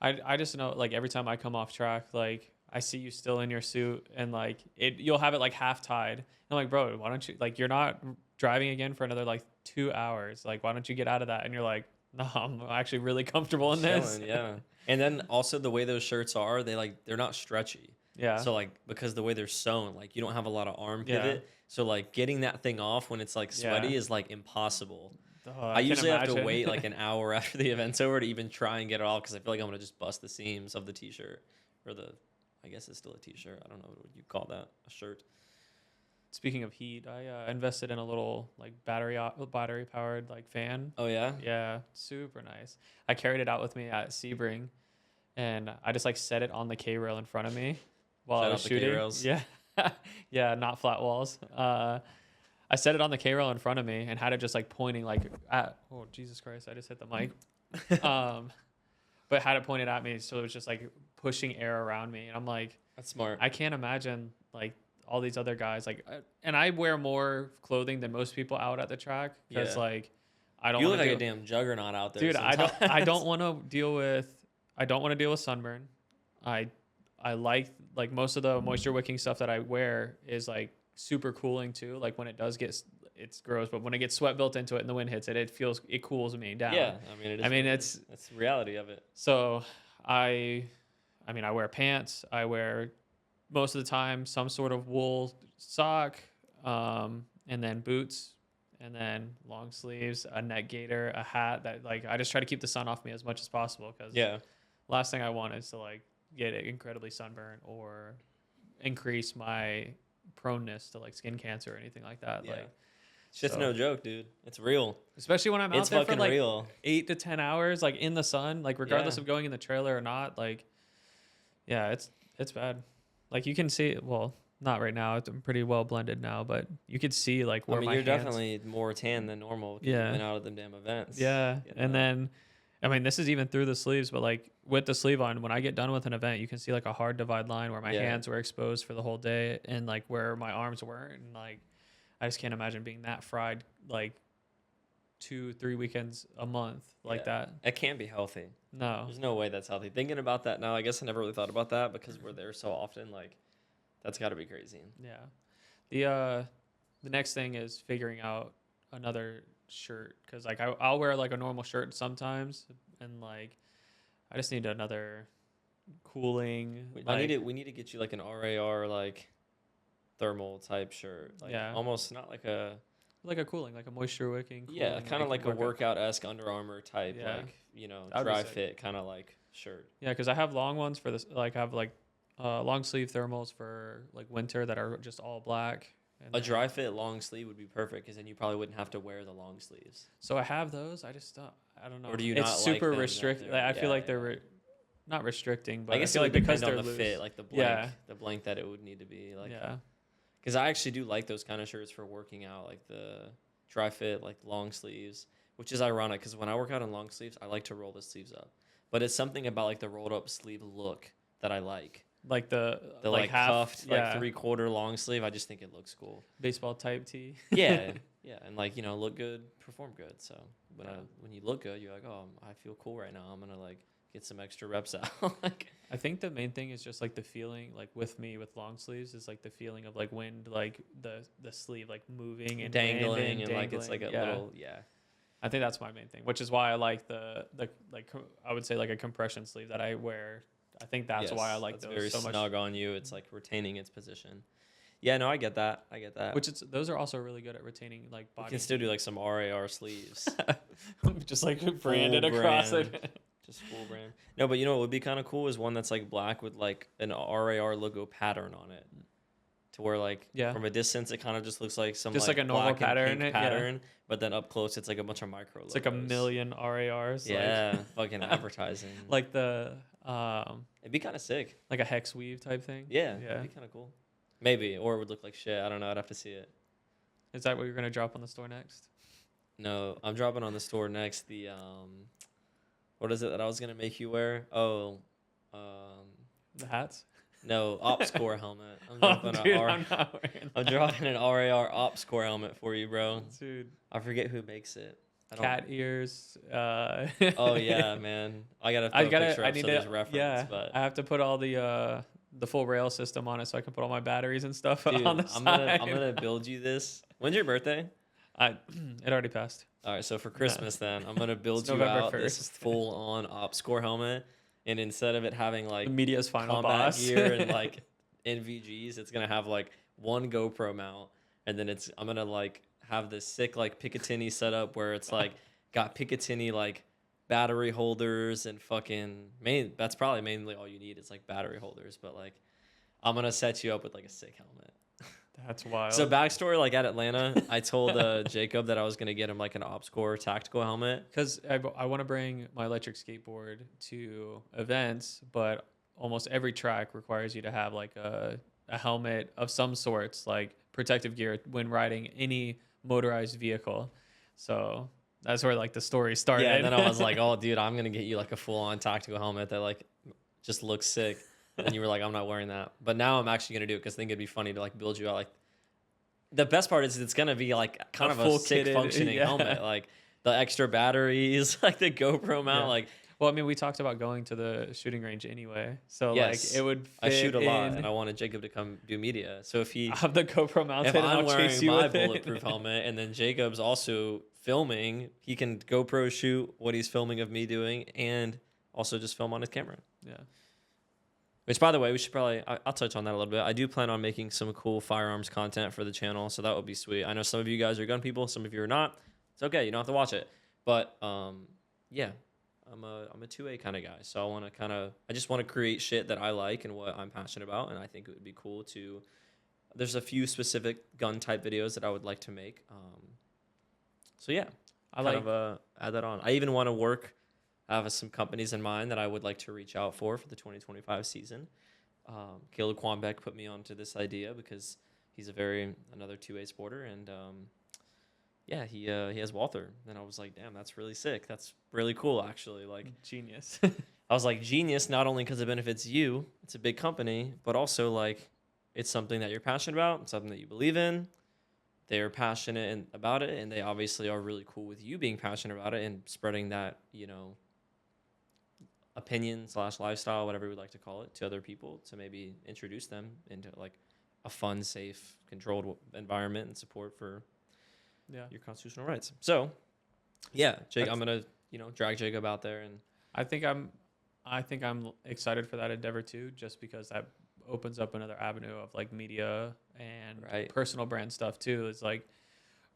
I just know, like, every time I come off track, like, I see you still in your suit, and like you'll have it like half tied. I'm like, bro, why don't you, like, you're not driving again for another like 2 hours. Like, why don't you get out of that? And you're like, no, I'm actually really comfortable in this. Yeah. And then also the way those shirts are, they're not stretchy. Yeah. So like, because the way they're sewn, like you don't have a lot of arm pivot. Yeah. So like getting that thing off when it's like sweaty is like impossible. I usually have to wait like an hour after the event's over to even try and get it off, because I feel like I'm going to just bust the seams of the t-shirt, or I guess it's still a t-shirt. I don't know what you call that, a shirt. Speaking of heat, I invested in a little like battery powered like fan. Oh yeah? Yeah, super nice. I carried it out with me at Sebring, and I just like set it on the K-rail in front of me while I was shooting. Yeah. Yeah, not flat walls. I set it on the K-rail in front of me and had it just like pointing like at, oh Jesus Christ, I just hit the mic. But had it pointed at me, so it was just like pushing air around me, and I'm like, that's smart. I can't imagine like all these other guys, like, and I wear more clothing than most people out at the track, because like I don't. You look like a damn juggernaut out there, dude. Sometimes. I don't want to deal with sunburn. I like most of the moisture wicking stuff that I wear is like super cooling too. Like when it does get, it's gross, but when it gets sweat built into it and the wind hits it, it cools me down. Yeah, I mean that's the reality of it. So I wear pants. I wear most of the time some sort of wool sock, and then boots, and then long sleeves, a neck gaiter, a hat that like I just try to keep the sun off me as much as possible, because last thing I want is to like get incredibly sunburned or increase my proneness to like skin cancer or anything like that. Yeah. Like shit's no joke, dude. It's real. Especially when I'm out there for like 8 to 10 hours, like in the sun, like regardless of going in the trailer or not. Like, yeah, it's bad. Like you can see, well, not right now. I'm pretty well blended now, but you could see like where my hands. You're definitely more tan than normal. Yeah. You've been out of them damn events. Yeah. And then, this is even through the sleeves, but like with the sleeve on, when I get done with an event, you can see like a hard divide line where my hands were exposed for the whole day, and like where my arms were. And like, I just can't imagine being that fried, like 2-3 weekends a month like that. It can't be healthy. No. There's no way that's healthy. Thinking about that now, I guess I never really thought about that, because we're there so often. Like, that's got to be crazy. Yeah. The next thing is figuring out another shirt, because like I'll wear like a normal shirt sometimes, and like I just need another cooling. We need to get you like an RAR like thermal type shirt. Like almost not like a cooling, like a moisture wicking. Yeah, kind of like a workout-esque Under Armour type, like dry fit kind of like shirt. Yeah, because I have long ones for this. Like I have like long sleeve thermals for like winter that are just all black. And a dry fit long sleeve would be perfect, because then you probably wouldn't have to wear the long sleeves. So I have those. I just I don't know. Or do you it's not super like restricted. I feel like they're not restricting, but I guess feel like because they're on the loose. fit, like the blank that it would need to be like. Yeah. Because I actually do like those kind of shirts for working out, like the dry fit, like long sleeves, which is ironic because when I work out in long sleeves, I like to roll the sleeves up. But it's something about like the rolled up sleeve look that I like. Like the like half, cuffed, like 3/4 long sleeve. I just think it looks cool. Baseball type tee. Yeah, and like look good, perform good. So when you look good, you're like, oh, I feel cool right now. I'm gonna like get some extra reps out. Like, I think the main thing is just like the feeling, like with me with long sleeves, is like the feeling of like wind, like the sleeve like moving and dangling and like it's like a little I think that's my main thing, which is why I like the I would say like a compression sleeve that I wear. I think that's why I like those very so much. snug on you. It's like retaining its position. Yeah, no, I get that. Those are also really good at retaining like body. You can still do like some RAR sleeves. Just like branded across it. Just full brand. No, but you know what would be kind of cool is one that's like black with like an RAR logo pattern on it. To where like from a distance it kind of just looks like some just like a normal pattern, but then up close it's like a bunch of micro logos. It's like a million RARs. Yeah, fucking advertising. Like the it'd be kind of sick. Like a hex weave type thing. Yeah, it'd be kind of cool. Maybe, or it would look like shit. I don't know. I'd have to see it. Is that what you're gonna drop on the store next? No, I'm dropping on the store next. The what is it that I was gonna make you wear? Oh, the hats. No, Ops Core helmet. I'm dropping I'm dropping an RAR Ops Core helmet for you, bro. Dude, I forget who makes it. Cat ears. Oh yeah, man. I gotta throw a picture up so there's reference. Yeah, but I have to put all the full rail system on it so I can put all my batteries and stuff on the side. I'm gonna build you this. When's your birthday? It already passed. All right, so for Christmas then, I'm gonna build you out this full on Ops Core helmet. And instead of it having like the media's final combat boss gear and like NVGs, it's gonna have like one GoPro mount, and then I'm gonna like have this sick like Picatinny setup where it's like got Picatinny like battery holders and that's probably mainly all you need is like battery holders, but like I'm gonna set you up with like a sick helmet. That's wild. So backstory, like at Atlanta, I told Jacob that I was gonna get him like an Ops Core tactical helmet because I want to bring my electric skateboard to events, but almost every track requires you to have like a helmet of some sorts, like protective gear when riding any motorized vehicle. So that's where like the story started. Yeah, and then I was like, oh, dude, I'm gonna get you like a full on tactical helmet that like just looks sick. And you were like, I'm not wearing that. But now I'm actually going to do it because I think it'd be funny to like build you out. Like the best part is it's going to be like kind of a sick functioning helmet. Like the extra batteries, like the GoPro mount. Like, well, I mean, we talked about going to the shooting range anyway. So like it would fit I shoot a lot and I wanted Jacob to come do media. So if he... I have the GoPro mounted if and I'm I'll chase wearing you my with it. bulletproof helmet and then Jacob's also filming, he can GoPro shoot what he's filming of me doing and also just film on his camera. Yeah. Which, by the way, we should probably... I'll touch on that a little bit. I do plan on making some cool firearms content for the channel, so that would be sweet. I know some of you guys are gun people, some of you are not. It's okay. You don't have to watch it. But, yeah, I'm a 2A kind of guy, so I just want to create shit that I like and what I'm passionate about, and I think it would be cool to... There's a few specific gun-type videos that I would like to make. So, yeah, add that on. I even want to work... I have some companies in mind that I would like to reach out for the 2025 season. Caleb Quambeck put me onto this idea because he's another 2A sporter, and he has Walther. And I was like, damn, that's really sick. That's really cool, actually. Like genius. I was like, genius, not only because it benefits you, it's a big company, but also like it's something that you're passionate about, it's something that you believe in. They're passionate about it, and they obviously are really cool with you being passionate about it and spreading that, opinion / lifestyle, whatever we would like to call it, to other people to maybe introduce them into like a fun, safe, controlled environment and support for your constitutional rights. So, yeah, Jake, I'm gonna drag Jacob out there, and I think I'm excited for that endeavor too, just because that opens up another avenue of like media and personal brand stuff too. It's like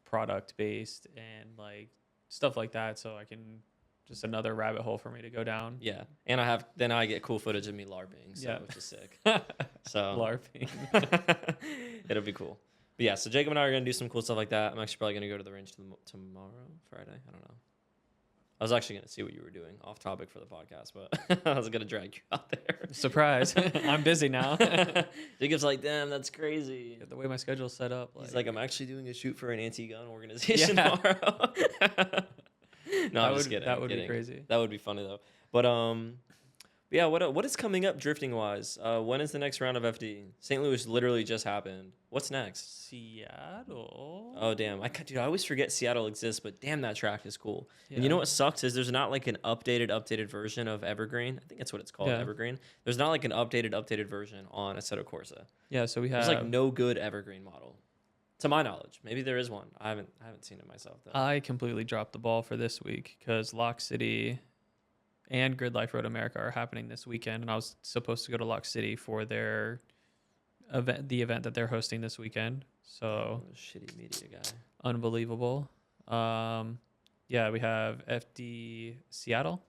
product based and like stuff like that, so I can. Just another rabbit hole for me to go down. Yeah, and I get cool footage of me LARPing, which is sick. So LARPing, it'll be cool. But yeah, so Jacob and I are gonna do some cool stuff like that. I'm actually probably gonna go to the range tomorrow, Friday. I don't know. I was actually gonna see what you were doing off topic for the podcast, but I was gonna drag you out there. Surprise! I'm busy now. Jacob's like, damn, that's crazy. The way my schedule's set up. He's like, I'm actually doing a shoot for an anti-gun organization tomorrow. No, I'm just kidding. That would be crazy. That would be funny though. But But yeah, what is coming up drifting wise? When is the next round of FD? St. Louis literally just happened. What's next? Seattle. Oh damn, dude, I always forget Seattle exists, but damn, that track is cool. Yeah. And you know what sucks is there's not like an updated version of Evergreen. I think that's what it's called, Evergreen. There's not like an updated version on Assetto Corsa. Yeah, so we have. There's like no good Evergreen model, to my knowledge. Maybe there is one. I haven't seen it myself though. I completely dropped the ball for this week because Lock City and Grid Life Road America are happening this weekend, and I was supposed to go to Lock City for their event, the event that they're hosting this weekend. So shitty media guy. Unbelievable. Yeah, we have FD Seattle,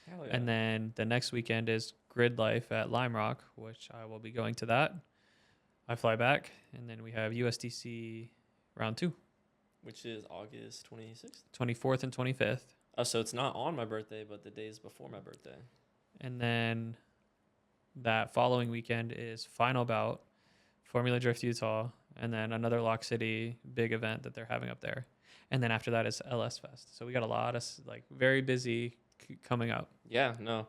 Hell yeah. and then the next weekend is Grid Life at Lime Rock, which I will be going to that. I fly back, and then we have USDC round 2, which is August 26th, 24th and 25th. Oh, so it's not on my birthday, but the days before my birthday. And then that following weekend is Final Bout, Formula Drift Utah, and then another Lock City big event that they're having up there. And then after that is LS Fest. So we got a lot of like very busy coming up. Yeah, no.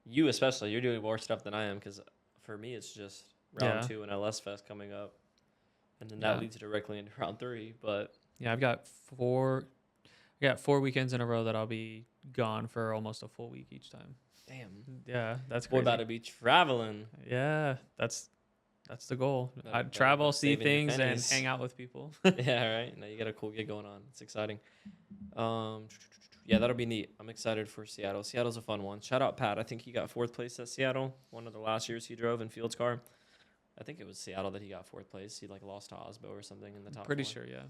You especially, you're doing more stuff than I am because for me it's just round 2 and LS Fest coming up. And then that leads directly into round 3. But yeah, I've got 4 weekends in a row that I'll be gone for almost a full week each time. Damn. Yeah, that's crazy. We're about to be traveling. Yeah, that's the goal. I'd travel, see things, and hang out with people. Yeah, right. Now you got a cool gig going on. It's exciting. Yeah, that'll be neat. I'm excited for Seattle. Seattle's a fun one. Shout out Pat. I think he got 4th place at Seattle. One of the last years he drove in Field's car. I think it was Seattle that he got 4th place. He like lost to Osbo or something in the top. Pretty 4. sure, yeah.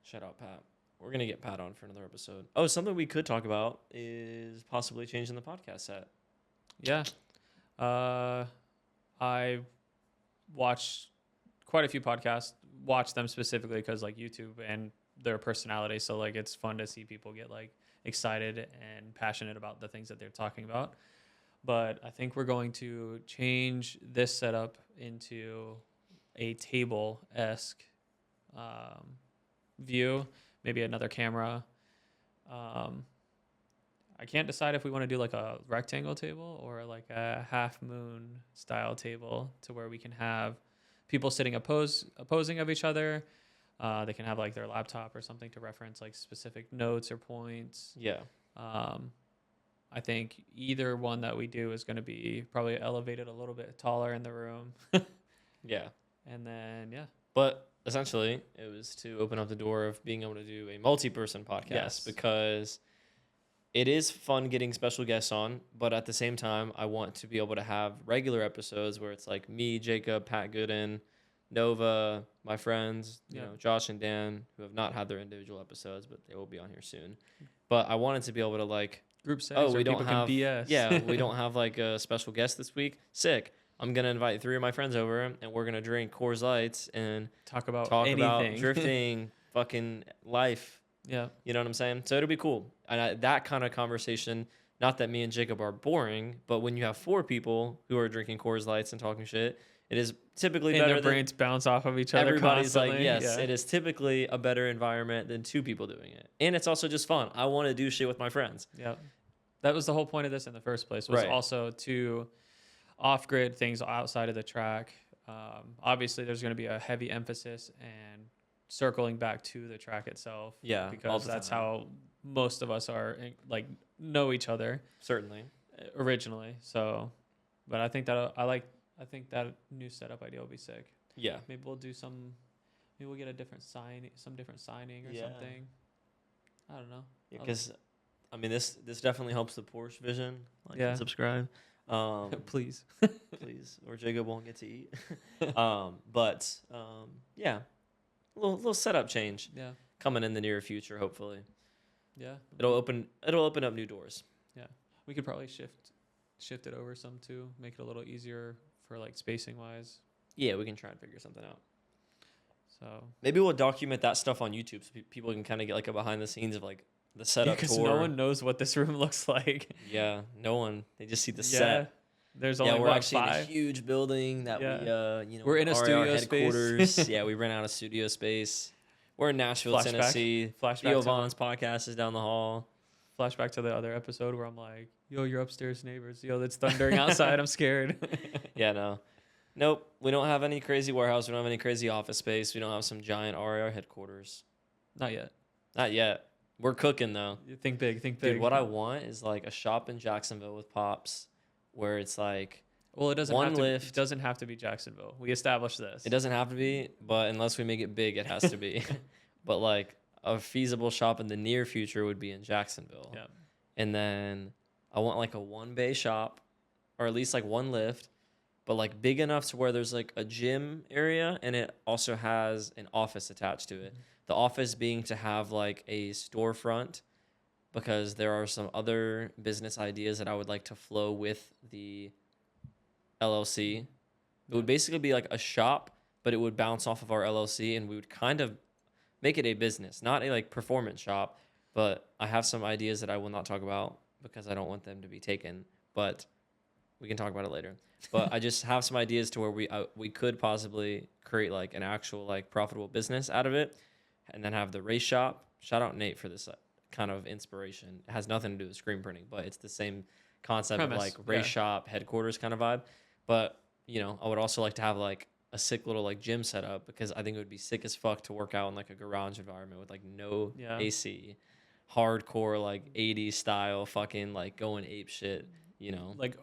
Shout out Pat. We're gonna get Pat on for another episode. Oh, something we could talk about is possibly changing the podcast set. Yeah. I watch quite a few podcasts, watch them specifically because like YouTube and their personality. So like it's fun to see people get like excited and passionate about the things that they're talking about. But I think we're going to change this setup into a table-esque view, maybe another camera. I can't decide if we want to do like a rectangle table or like a half moon style table to where we can have people sitting opposing of each other. They can have like their laptop or something to reference like specific notes or points. Yeah. I think either one that we do is going to be probably elevated a little bit taller in the room. Yeah. And then, yeah. But essentially, it was to open up the door of being able to do a multi-person podcast because it is fun getting special guests on, but at the same time, I want to be able to have regular episodes where it's like me, Jacob, Pat Gooden, Nova, my friends, you know, Josh and Dan, who have not had their individual episodes, but they will be on here soon. But I wanted to be able to like group settings. We don't have BS. Yeah, we don't have like a special guest this week. Sick. I'm gonna invite 3 of my friends over, and we're gonna drink Coors Lights and talk about drifting, fucking life. Yeah, you know what I'm saying. So it'll be cool, and that kind of conversation. Not that me and Jacob are boring, but when you have 4 people who are drinking Coors Lights and talking shit, it is typically better. Their brains bounce off of each other. Everybody's constantly. Like, yes, it is typically a better environment than 2 people doing it, and it's also just fun. I want to do shit with my friends. Yeah, that was the whole point of this in the first place. Was also to off-grid things outside of the track. Obviously, there's going to be a heavy emphasis and circling back to the track itself. Yeah, because that's how most of us are like know each other. Certainly, originally. So, but I think that I think that new setup idea will be sick. Yeah, maybe we'll do some. Maybe we'll get a different signing or something. I don't know. Yeah, because I mean, this definitely helps the Porsche vision. Like and subscribe. Please. Please, or Jacob won't get to eat. Yeah, a little setup change. Yeah, coming in the near future, hopefully. Yeah, it'll open up new doors. Yeah, we could probably shift it over some too, make it a little easier for like spacing wise. Yeah, we can try and figure something out. So maybe we'll document that stuff on YouTube so people can kind of get like a behind the scenes of like the setup tour. Because no one knows what this room looks like. Yeah, no one. They just see the set. There's only we're actually 5. in a huge building that we we're in a studio headquarters. space. Yeah, we rent out a studio space. We're in Nashville, Tennessee. Flashback. Theo Vaughn's podcast is down the hall. Flashback to the other episode where I'm like, yo, your upstairs neighbors. Yo, it's thundering outside. I'm scared. Yeah, no. Nope. We don't have any crazy warehouse. We don't have any crazy office space. We don't have some giant RAR headquarters. Not yet. Not yet. We're cooking, though. You think big. Think big. Dude, what I want is like a shop in Jacksonville with Pops where it's like well, it doesn't one have to, lift. It doesn't have to be Jacksonville. We established this. It doesn't have to be, but unless we make it big, it has to be. But like a feasible shop in the near future would be in Jacksonville. Yeah. And then I want like a 1-bay shop or at least like one lift, but like big enough to where there's like a gym area and it also has an office attached to it. The office being to have like a storefront because there are some other business ideas that I would like to flow with the LLC. It would basically be like a shop, but it would bounce off of our LLC and we would kind of make it a business, not a like performance shop, but I have some ideas that I will not talk about because I don't want them to be taken, but we can talk about it later. But I just have some ideas to where we could possibly create like an actual like profitable business out of it and then have the race shop. Shout out Nate for this kind of inspiration. It has nothing to do with screen printing, but it's the same concept Premise, of like race shop headquarters kind of vibe. But, you know, I would also like to have like a sick little like gym setup because I think it would be sick as fuck to work out in like a garage environment with like no AC, hardcore like 80s style fucking like going ape shit, you know, like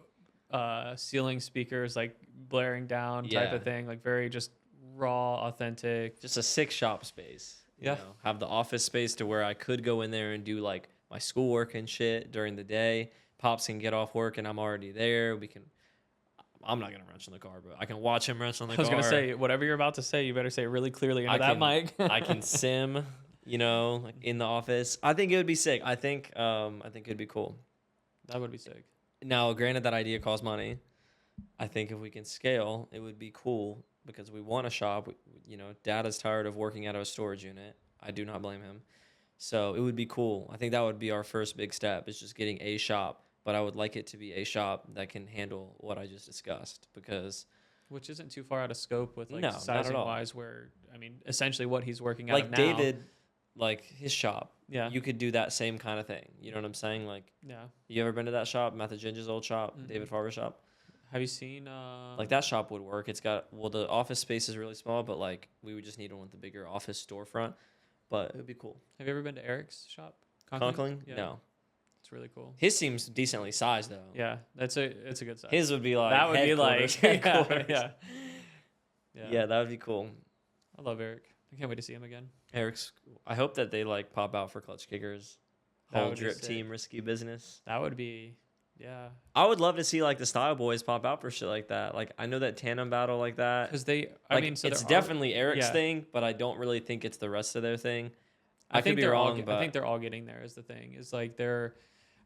ceiling speakers like blaring down type of thing, like very just raw, authentic, just a sick shop space. You know, have the office space to where I could go in there and do like my schoolwork and shit during the day. Pops can get off work and I'm already there. I'm not gonna wrench on the car, but I can watch him wrench on the car. I was gonna say whatever you're about to say, you better say it really clearly into that mic. I can sim, you know, like in the office. I think it would be sick. I think it'd be cool. That would be sick. Now, granted, that idea costs money. I think if we can scale, it would be cool because we want a shop. You know, Dad is tired of working out of a storage unit. I do not blame him. So it would be cool. I think that would be our first big step is just getting a shop. But I would like it to be a shop that can handle what I just discussed because... Which isn't too far out of scope with like no, sizing wise where, I mean, essentially what he's working out like of now. David, like his shop. Yeah. You could do that same kind of thing. You know what I'm saying? Like, you ever been to that shop, Method Ginger's old shop, David Farber's shop? Have you seen... like that shop would work. It's got... Well, the office space is really small, but like we would just need one with the bigger office storefront. But it would be cool. Have you ever been to Eric's shop? Conkling? Yeah. No. It's really cool. His seems decently sized though. Yeah, it's a good size. His would be like that would be like headquarters. yeah, that would be cool. I love Eric. I can't wait to see him again. Eric's. I hope that they like pop out for Clutch Kickers. Whole drip team risky business. That would be, yeah. I would love to see like the Style Boys pop out for shit like that. Like I know that tandem battle like that because they. I mean, so it's definitely Eric's thing, but I don't really think it's the rest of their thing. I could be wrong, but I think they're all getting there. Is the thing is like they're.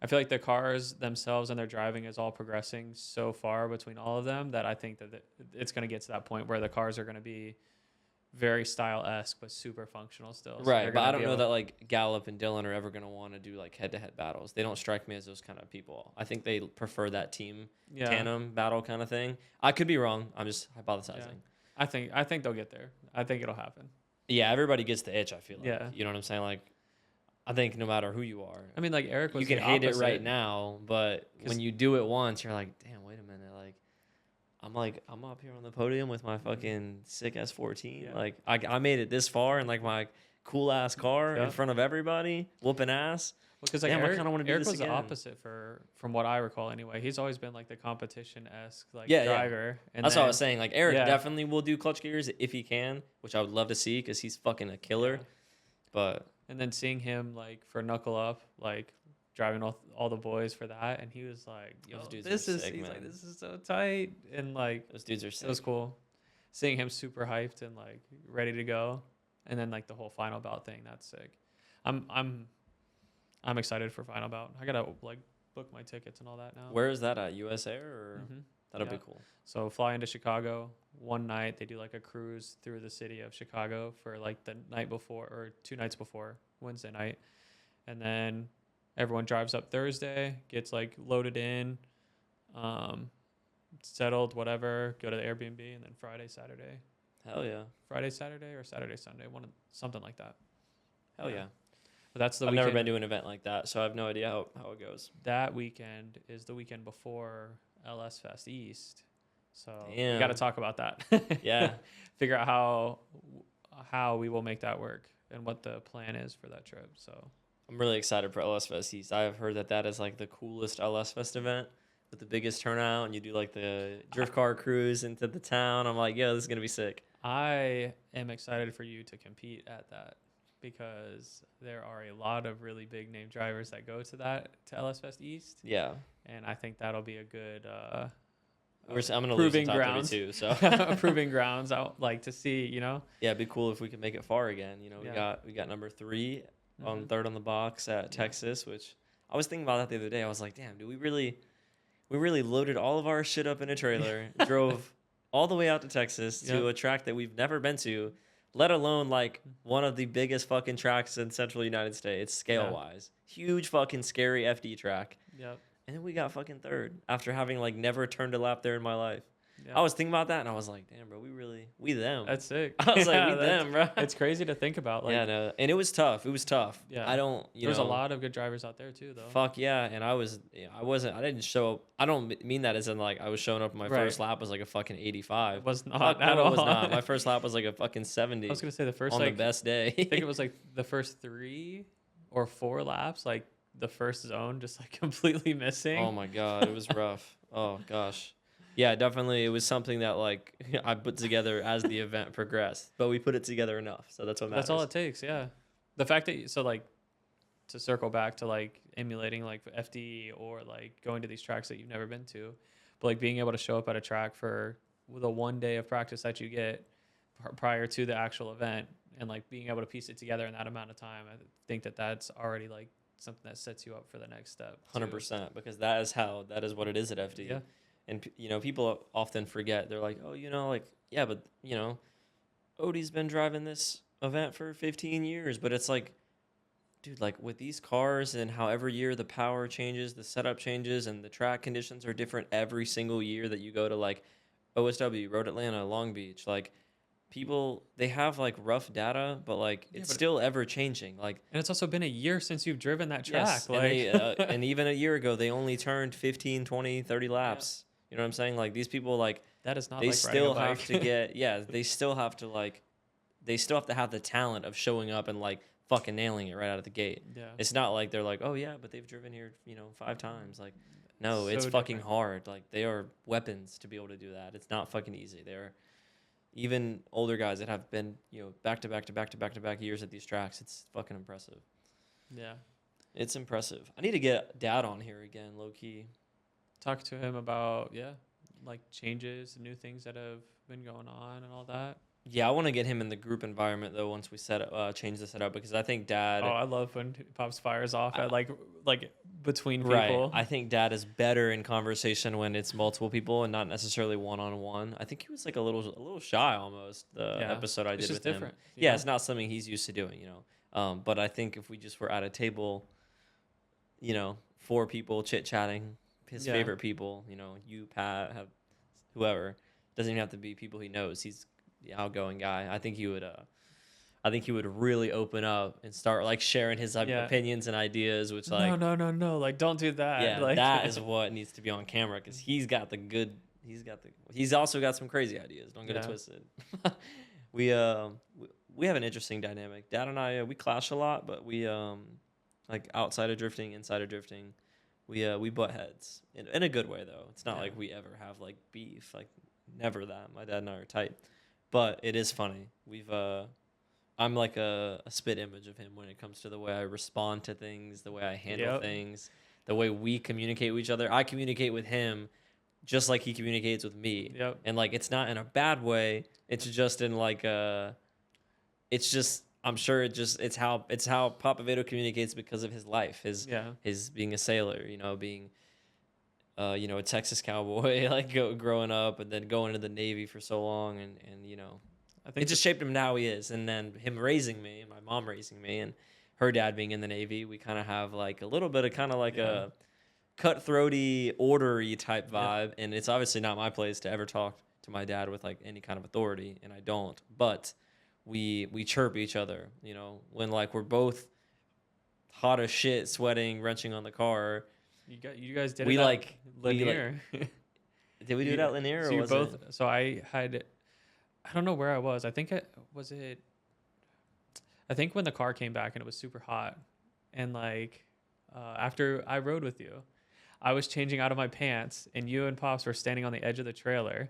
I feel like the cars themselves and their driving is all progressing so far between all of them that I think that it's going to get to that point where the cars are going to be very style-esque but super functional still. So right, but I don't know that like Gallup and Dylan are ever going to want to do like head-to-head battles. They don't strike me as those kind of people. I think they prefer that team tandem battle kind of thing. I could be wrong. I'm just hypothesizing. Yeah. I think they'll get there. I think it'll happen. Yeah, everybody gets the itch, I feel like. Yeah. You know what I'm saying? Like, I think no matter who you are. I mean, like Eric was you can hate it right now, but when you do it once, you're like, damn, wait a minute. Like, I'm up here on the podium with my fucking sick S14. Yeah. Like, I made it this far in like my cool ass car in front of everybody, whooping ass. Because like Eric, I kind of want to do this again. Eric was the opposite from what I recall anyway. He's always been like the competition-esque driver. And that's what I was saying. Like Eric definitely will do clutch gears if he can, which I would love to see because he's fucking a killer. Yeah. But and then seeing him like for Knuckle Up, like driving all the boys for that, and he was like, "Yo, this is sick, man. This is so tight," and like those dudes are sick. It was cool seeing him super hyped and like ready to go, and then like the whole final bout thing. That's sick. I'm excited for final bout. I gotta like book my tickets and all that now. Where is that at? USA or that'll be cool. So fly into Chicago one night. They do like a cruise through the city of Chicago for like the night before or 2 nights before Wednesday night, and then everyone drives up Thursday, gets like loaded in, settled, whatever. Go to the Airbnb, and then Friday, Saturday. Hell yeah. Friday, Saturday, or Saturday, Sunday, something like that. Hell yeah. But that's the I've weekend. never been to an event like that, so I have no idea how it goes. That weekend is the weekend before LS Fest East. So Damn. we got to talk about that. Yeah. Figure out how we will make that work and what the plan is for that trip. So I'm really excited for LS Fest East. I have heard that is like the coolest LS Fest event with the biggest turnout, and you do like the drift car cruise into the town. I'm like, yo, this is gonna be sick. I am excited for you to compete at that because there are a lot of really big name drivers that go to LS Fest East. Yeah. And I think that'll be a good I'm gonna lose in proving top grounds. 32, so proving grounds. I would like to see, Yeah, it'd be cool if we could make it far again. We got number 3 on third on the box at Texas, which I was thinking about that the other day. I was like, damn, we really loaded all of our shit up in a trailer, drove all the way out to Texas to a track that we've never been to, let alone like one of the biggest fucking tracks in central United States, scale wise. Huge fucking scary FD track. Yep. And then we got fucking third after having like never turned a lap there in my life. Yep. I was thinking about that and I was like, damn, bro, we them. That's sick. I was like, we them, bro. It's crazy to think about. Like, yeah, no. And it was tough. Yeah. I don't, There's a lot of good drivers out there too, though. Fuck yeah. And I didn't show up. I don't mean that as in like I was showing up. My first lap was like a fucking 85. It was not Fuck at no, all. It was not. My first lap was like a fucking 70. I was going to say the first, on the best day. I think it was like the first 3 or 4 laps, like the first zone just like completely missing. Oh my God. It was rough. Oh gosh. Yeah, definitely. It was something that like I put together as the event progressed, but we put it together enough. So that's what matters. That's all it takes. Yeah. The fact that, so like to circle back to like emulating like FD or like going to these tracks that you've never been to, but like being able to show up at a track for the 1 day of practice that you get prior to the actual event and like being able to piece it together in that amount of time, I think that that's already like something that sets you up for the next step. 100%, because that is what it is at FD. Yeah. And people often forget. They're like, oh, like, yeah, but Odie's been driving this event for 15 years, but it's like, dude, like with these cars and how every year the power changes, the setup changes, and the track conditions are different every single year that you go to like OSW, Road Atlanta, Long Beach, like people, they have like rough data, but like it's still ever changing. Like, and it's also been a year since you've driven that track. Yes, like, and even a year ago, they only turned 15, 20, 30 laps. Yeah. You know what I'm saying? Like these people, like that is not. They like still have to get. Yeah, they still have to like. They still have to have the talent of showing up and like fucking nailing it right out of the gate. Yeah. It's not like they're like, oh yeah, but they've driven here, 5 times. Like, no, it's so fucking different. hard. Like they are weapons to be able to do that. It's not fucking easy. They're even older guys that have been, back to back years at these tracks. It's fucking impressive. Yeah. It's impressive. I need to get Dad on here again, low key. Talk to him about like changes, new things that have been going on and all that. Yeah, I want to get him in the group environment though once we change the setup, because I think Dad. Oh, I love when Pops fires off at like between people. Right. I think Dad is better in conversation when it's multiple people and not necessarily one-on-one. I think he was like a little shy almost the episode I did with him. Yeah, it's not something he's used to doing, But I think if we just were at a table, 4 people chit-chatting, his favorite people, you, Pat, whoever, doesn't even have to be people he knows. He's the outgoing guy. I think he would really open up and start like sharing his opinions and ideas, which like no, like don't do that. Yeah, like, that is what needs to be on camera, because he's also got some crazy ideas. Don't get it twisted. We have an interesting dynamic. Dad and I, we clash a lot, but we like outside of drifting, inside of drifting, we butt heads in a good way though. It's not like we ever have like beef, like never that. My dad and I are tight, but it is funny. I'm like a spit image of him when it comes to the way I respond to things, the way I handle things, the way we communicate with each other. I communicate with him just like he communicates with me. Yep. And like it's not in a bad way. It's just in like I'm sure it's how Papavito communicates because of his life, his being a sailor, being a Texas cowboy, like growing up and then going into the Navy for so long, and I think it just shaped him to how he is. And then him raising me, and my mom raising me, and her dad being in the Navy, we kind of have like a little bit of kind of like a cutthroaty, ordery type vibe. And it's obviously not my place to ever talk to my dad with like any kind of authority, and I don't. But we chirp each other, when like we're both hot as shit, sweating, wrenching on the car. You guys did We it like at Lanier. did we do it at Lanier So or you was both. it? So I don't know where I was. I think it was it. I think when the car came back and it was super hot, and like after I rode with you, I was changing out of my pants, and you and Pops were standing on the edge of the trailer,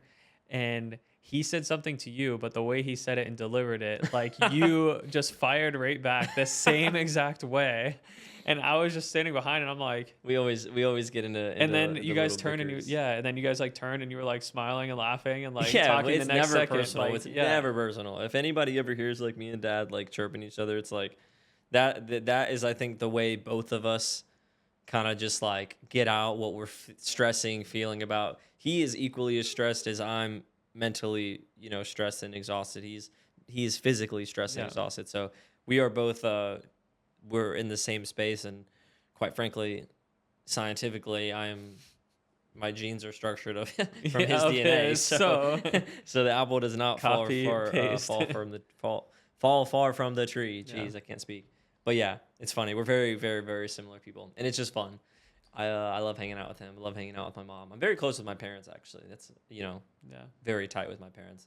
and he said something to you, but the way he said it and delivered it, like you just fired right back the same exact way. And I was just standing behind, and I'm like, we always get into and then into you guys little turned bickers. and then you guys like turned and you were like smiling and laughing and like Yeah, but talking it's the next never second. personal. Like, It's never personal. If anybody ever hears like me and Dad like chirping each other, it's like that is I think the way both of us kind of just like get out what we're stressing, feeling about. He is equally as stressed as I'm mentally, stressed and exhausted. He's physically stressed and exhausted. So we are both we're in the same space, and quite frankly, scientifically, my genes are structured from his DNA. So the apple does not fall far from the tree. Jeez, I can't speak. But yeah, it's funny. We're very, very, very similar people, and it's just fun. I love hanging out with him. I love hanging out with my mom. I'm very close with my parents, actually. That's very tight with my parents.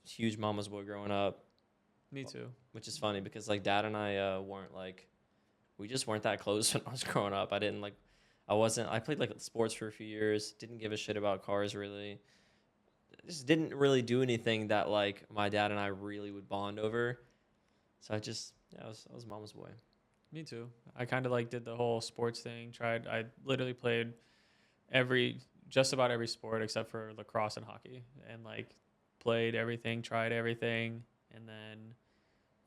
Huge mama's boy growing up. Me too. Which is funny because like Dad and I we just weren't that close when I was growing up. I played like sports for a few years. Didn't give a shit about cars really. Just didn't really do anything that like my dad and I really would bond over. So I was mama's boy. Me too. I kind of like did the whole sports thing. I literally played just about every sport except for lacrosse and hockey, and like played everything, tried everything, and then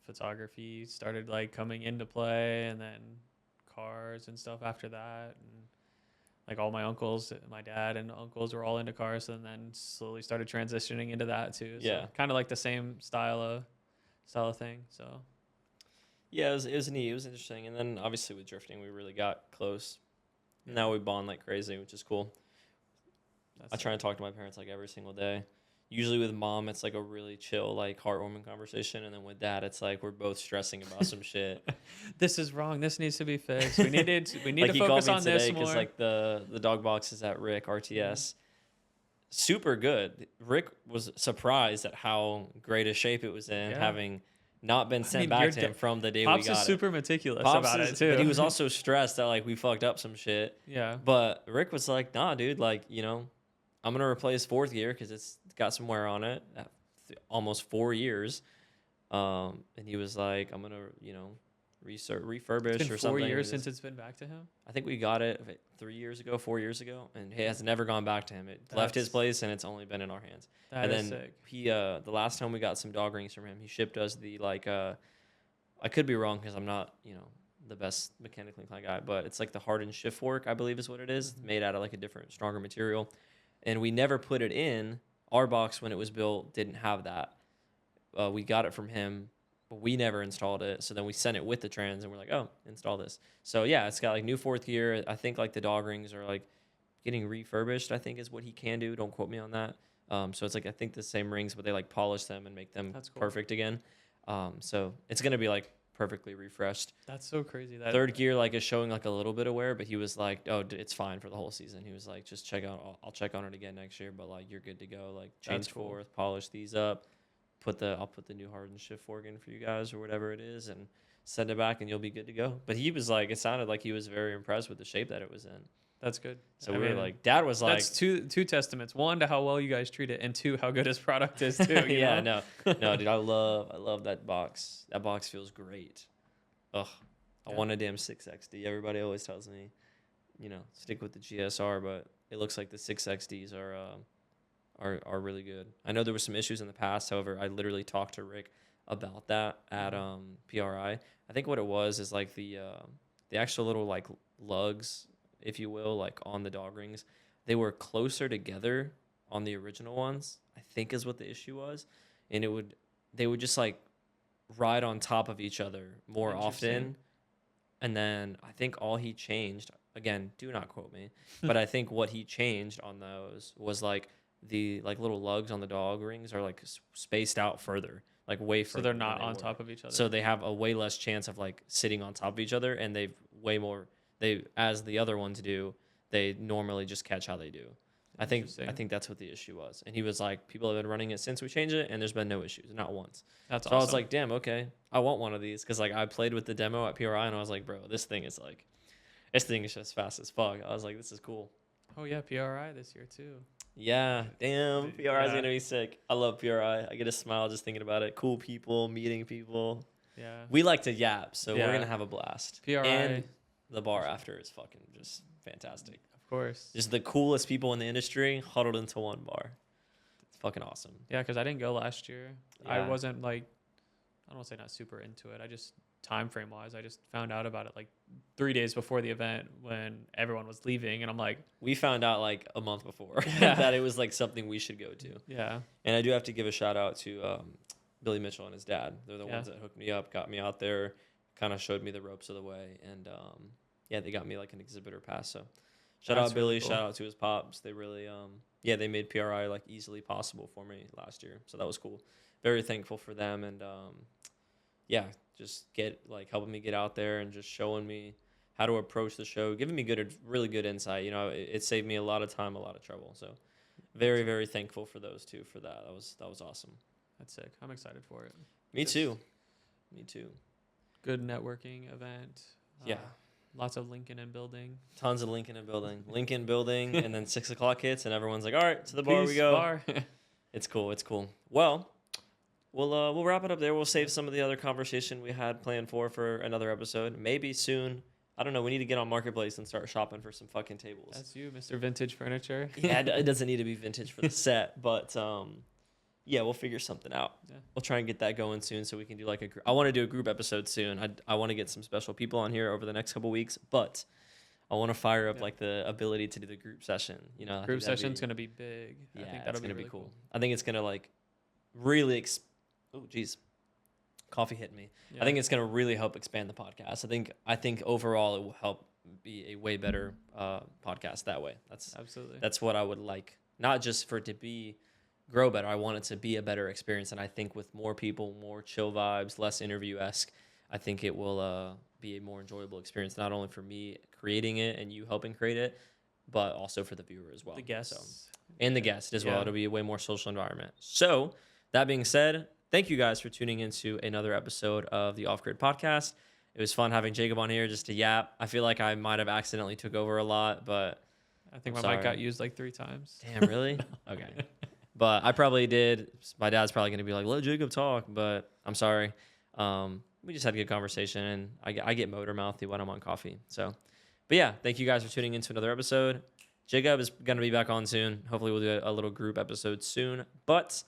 photography started like coming into play, and then cars and stuff after that, and like all my uncles, my dad and uncles were all into cars, and then slowly started transitioning into that too. So kind of like the same style of thing. So yeah, it was neat. It was interesting. And then obviously with drifting, we really got close. Yeah. Now we bond like crazy, which is cool. I try and talk to my parents like every single day. Usually with Mom, it's like a really chill, like heartwarming conversation. And then with Dad, it's like we're both stressing about some shit. This is wrong. This needs to be fixed. We need like to focus on this more. Because like the dog box is at Rick RTS. Super good. Rick was surprised at how great a shape it was in, having not been sent back to him from the day Pops we got it. Pops is super meticulous about it too. But he was also stressed that like we fucked up some shit. Yeah. But Rick was like, nah, dude, like, I'm going to replace fourth gear because it's got some wear on it. Almost 4 years. And he was like, I'm going to, refurbish or something. 4 years since it's been back to him? I think we got it 4 years ago, and it has never gone back to him. It left his place, and it's only been in our hands. That is sick. He, the last time we got some dog rings from him, he shipped us the, I could be wrong because I'm not, the best mechanically inclined guy, but it's like the hardened shift fork, I believe is what it is. It's made out of like a different, stronger material. And we never put it in. Our box, when it was built, didn't have that. We got it from him, but we never installed it. So then we sent it with the trans, and we're like, oh, install this. So yeah, it's got like new fourth gear. I think like the dog rings are like getting refurbished, I think is what he can do. Don't quote me on that. So it's like, I think the same rings, but they like polish them and make them perfect again. So it's going to be like perfectly refreshed. That's so crazy. That third gear like is showing like a little bit of wear, but he was like, oh, it's fine for the whole season. He was like, just check out, I'll check on it again next year, but like you're good to go. Like change fourth, polish these up, I'll put the new hardened shift fork in for you guys or whatever it is, and send it back, and you'll be good to go. But he was like, it sounded like he was very impressed with the shape that it was in. That's good. So we were like, Dad was like, that's two testaments. One, to how well you guys treat it, and two, how good his product is too. Yeah, no, dude, I love that box. That box feels great. Ugh, I want a damn 6XD. Everybody always tells me, stick with the GSR, but it looks like the 6XDs are really good. I know there were some issues in the past. However, I literally talked to Rick about that at PRI. I think what it was is like the actual little like lugs, if you will, like on the dog rings, they were closer together on the original ones, I think is what the issue was. And they would just like ride on top of each other more often. And then I think all he changed, again, do not quote me, but I think what he changed on those was like the like little lugs on the dog rings are like spaced out further. like way So further. they're not than they on were. top of each other. So they have a way less chance of like sitting on top of each other, and they've way more. They as the other ones do, they normally just catch how they do. I think that's what the issue was. And he was like, people have been running it since we changed it, and there's been no issues, not once. That's so awesome. I was like, damn, okay, I want one of these because like I played with the demo at PRI, and I was like, bro, this thing is just fast as fuck. I was like, this is cool. Oh yeah, PRI this year too. Yeah, damn, PRI is gonna be sick. I love PRI. I get a smile just thinking about it. Cool people, meeting people. Yeah. We like to yap, so we're gonna have a blast. PRI and the bar after is fucking just fantastic. Of course. Just the coolest people in the industry huddled into one bar. It's fucking awesome. Yeah, because I didn't go last year. Yeah. I wasn't like, I don't want to say not super into it. I just, time frame wise, I just found out about it like 3 days before the event when everyone was leaving. And I'm like, we found out like a month before that it was like something we should go to. Yeah. And I do have to give a shout out to Billy Mitchell and his dad. They're the ones that hooked me up, got me out there, kind of showed me the ropes of the way. And they got me like an exhibitor pass. So shout out Billy, really cool. Shout out to his pops. They really, they made PRI like easily possible for me last year. So that was cool. Very thankful for them. And just helping me get out there and just showing me how to approach the show, giving me really good insight. You know, it saved me a lot of time, a lot of trouble. So very, very thankful for those two for that. That was awesome. That's sick. I'm excited for it. Me too. Good networking event. Yeah. Lots of Lincoln and building. Tons of Lincoln and building. Lincoln building, and then 6 o'clock hits, and everyone's like, all right, to the bar we go. Bar. It's cool. Well, we'll wrap it up there. We'll save some of the other conversation we had planned for another episode. Maybe soon. I don't know. We need to get on Marketplace and start shopping for some fucking tables. That's you, Mr. Vintage Furniture. Yeah, it doesn't need to be vintage for the set, but we'll figure something out. Yeah. We'll try and get that going soon so we can do like I want to do a group episode soon. I want to get some special people on here over the next couple weeks, but I want to fire up like the ability to do the group session. You know, group session's going to be big. Yeah, I think that'll be really cool. I think it's going to like really oh geez, coffee hit me. Yeah. I think it's going to really help expand the podcast. I think overall it will help be a way better podcast that way. That's what I would like, not just for it to grow better. I want it to be a better experience, and I think with more people, more chill vibes, less interview-esque, I think it will be a more enjoyable experience, not only for me creating it and you helping create it, but also for the viewer as well. The guests. And the guest as well. It'll be a way more social environment. So that being said, thank you guys for tuning into another episode of the Off Grid Podcast. It was fun having Jacob on here just to yap. I feel like I might have accidentally took over a lot, but I think my mic got used like 3 times. Damn, really? Okay. But I probably did. My dad's probably going to be like, let Jacob talk, but I'm sorry. We just had a good conversation, and I get motor mouthy when I'm on coffee. So, but yeah, thank you guys for tuning into another episode. Jacob is going to be back on soon. Hopefully we'll do a little group episode soon. But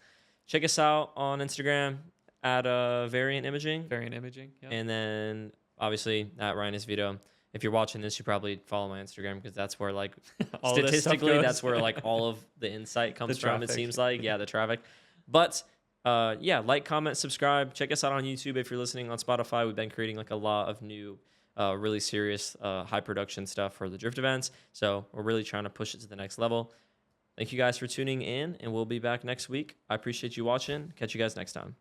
check us out on Instagram at Variant Imaging. Variant Imaging, yeah. And then obviously at Ryan Esvito. If you're watching this, you probably follow my Instagram because that's where like statistically that's where like all of the insight comes from. It seems like the traffic. But like, comment, subscribe. Check us out on YouTube if you're listening on Spotify. We've been creating like a lot of new, really serious, high production stuff for the drift events. So we're really trying to push it to the next level. Thank you guys for tuning in, and we'll be back next week. I appreciate you watching. Catch you guys next time.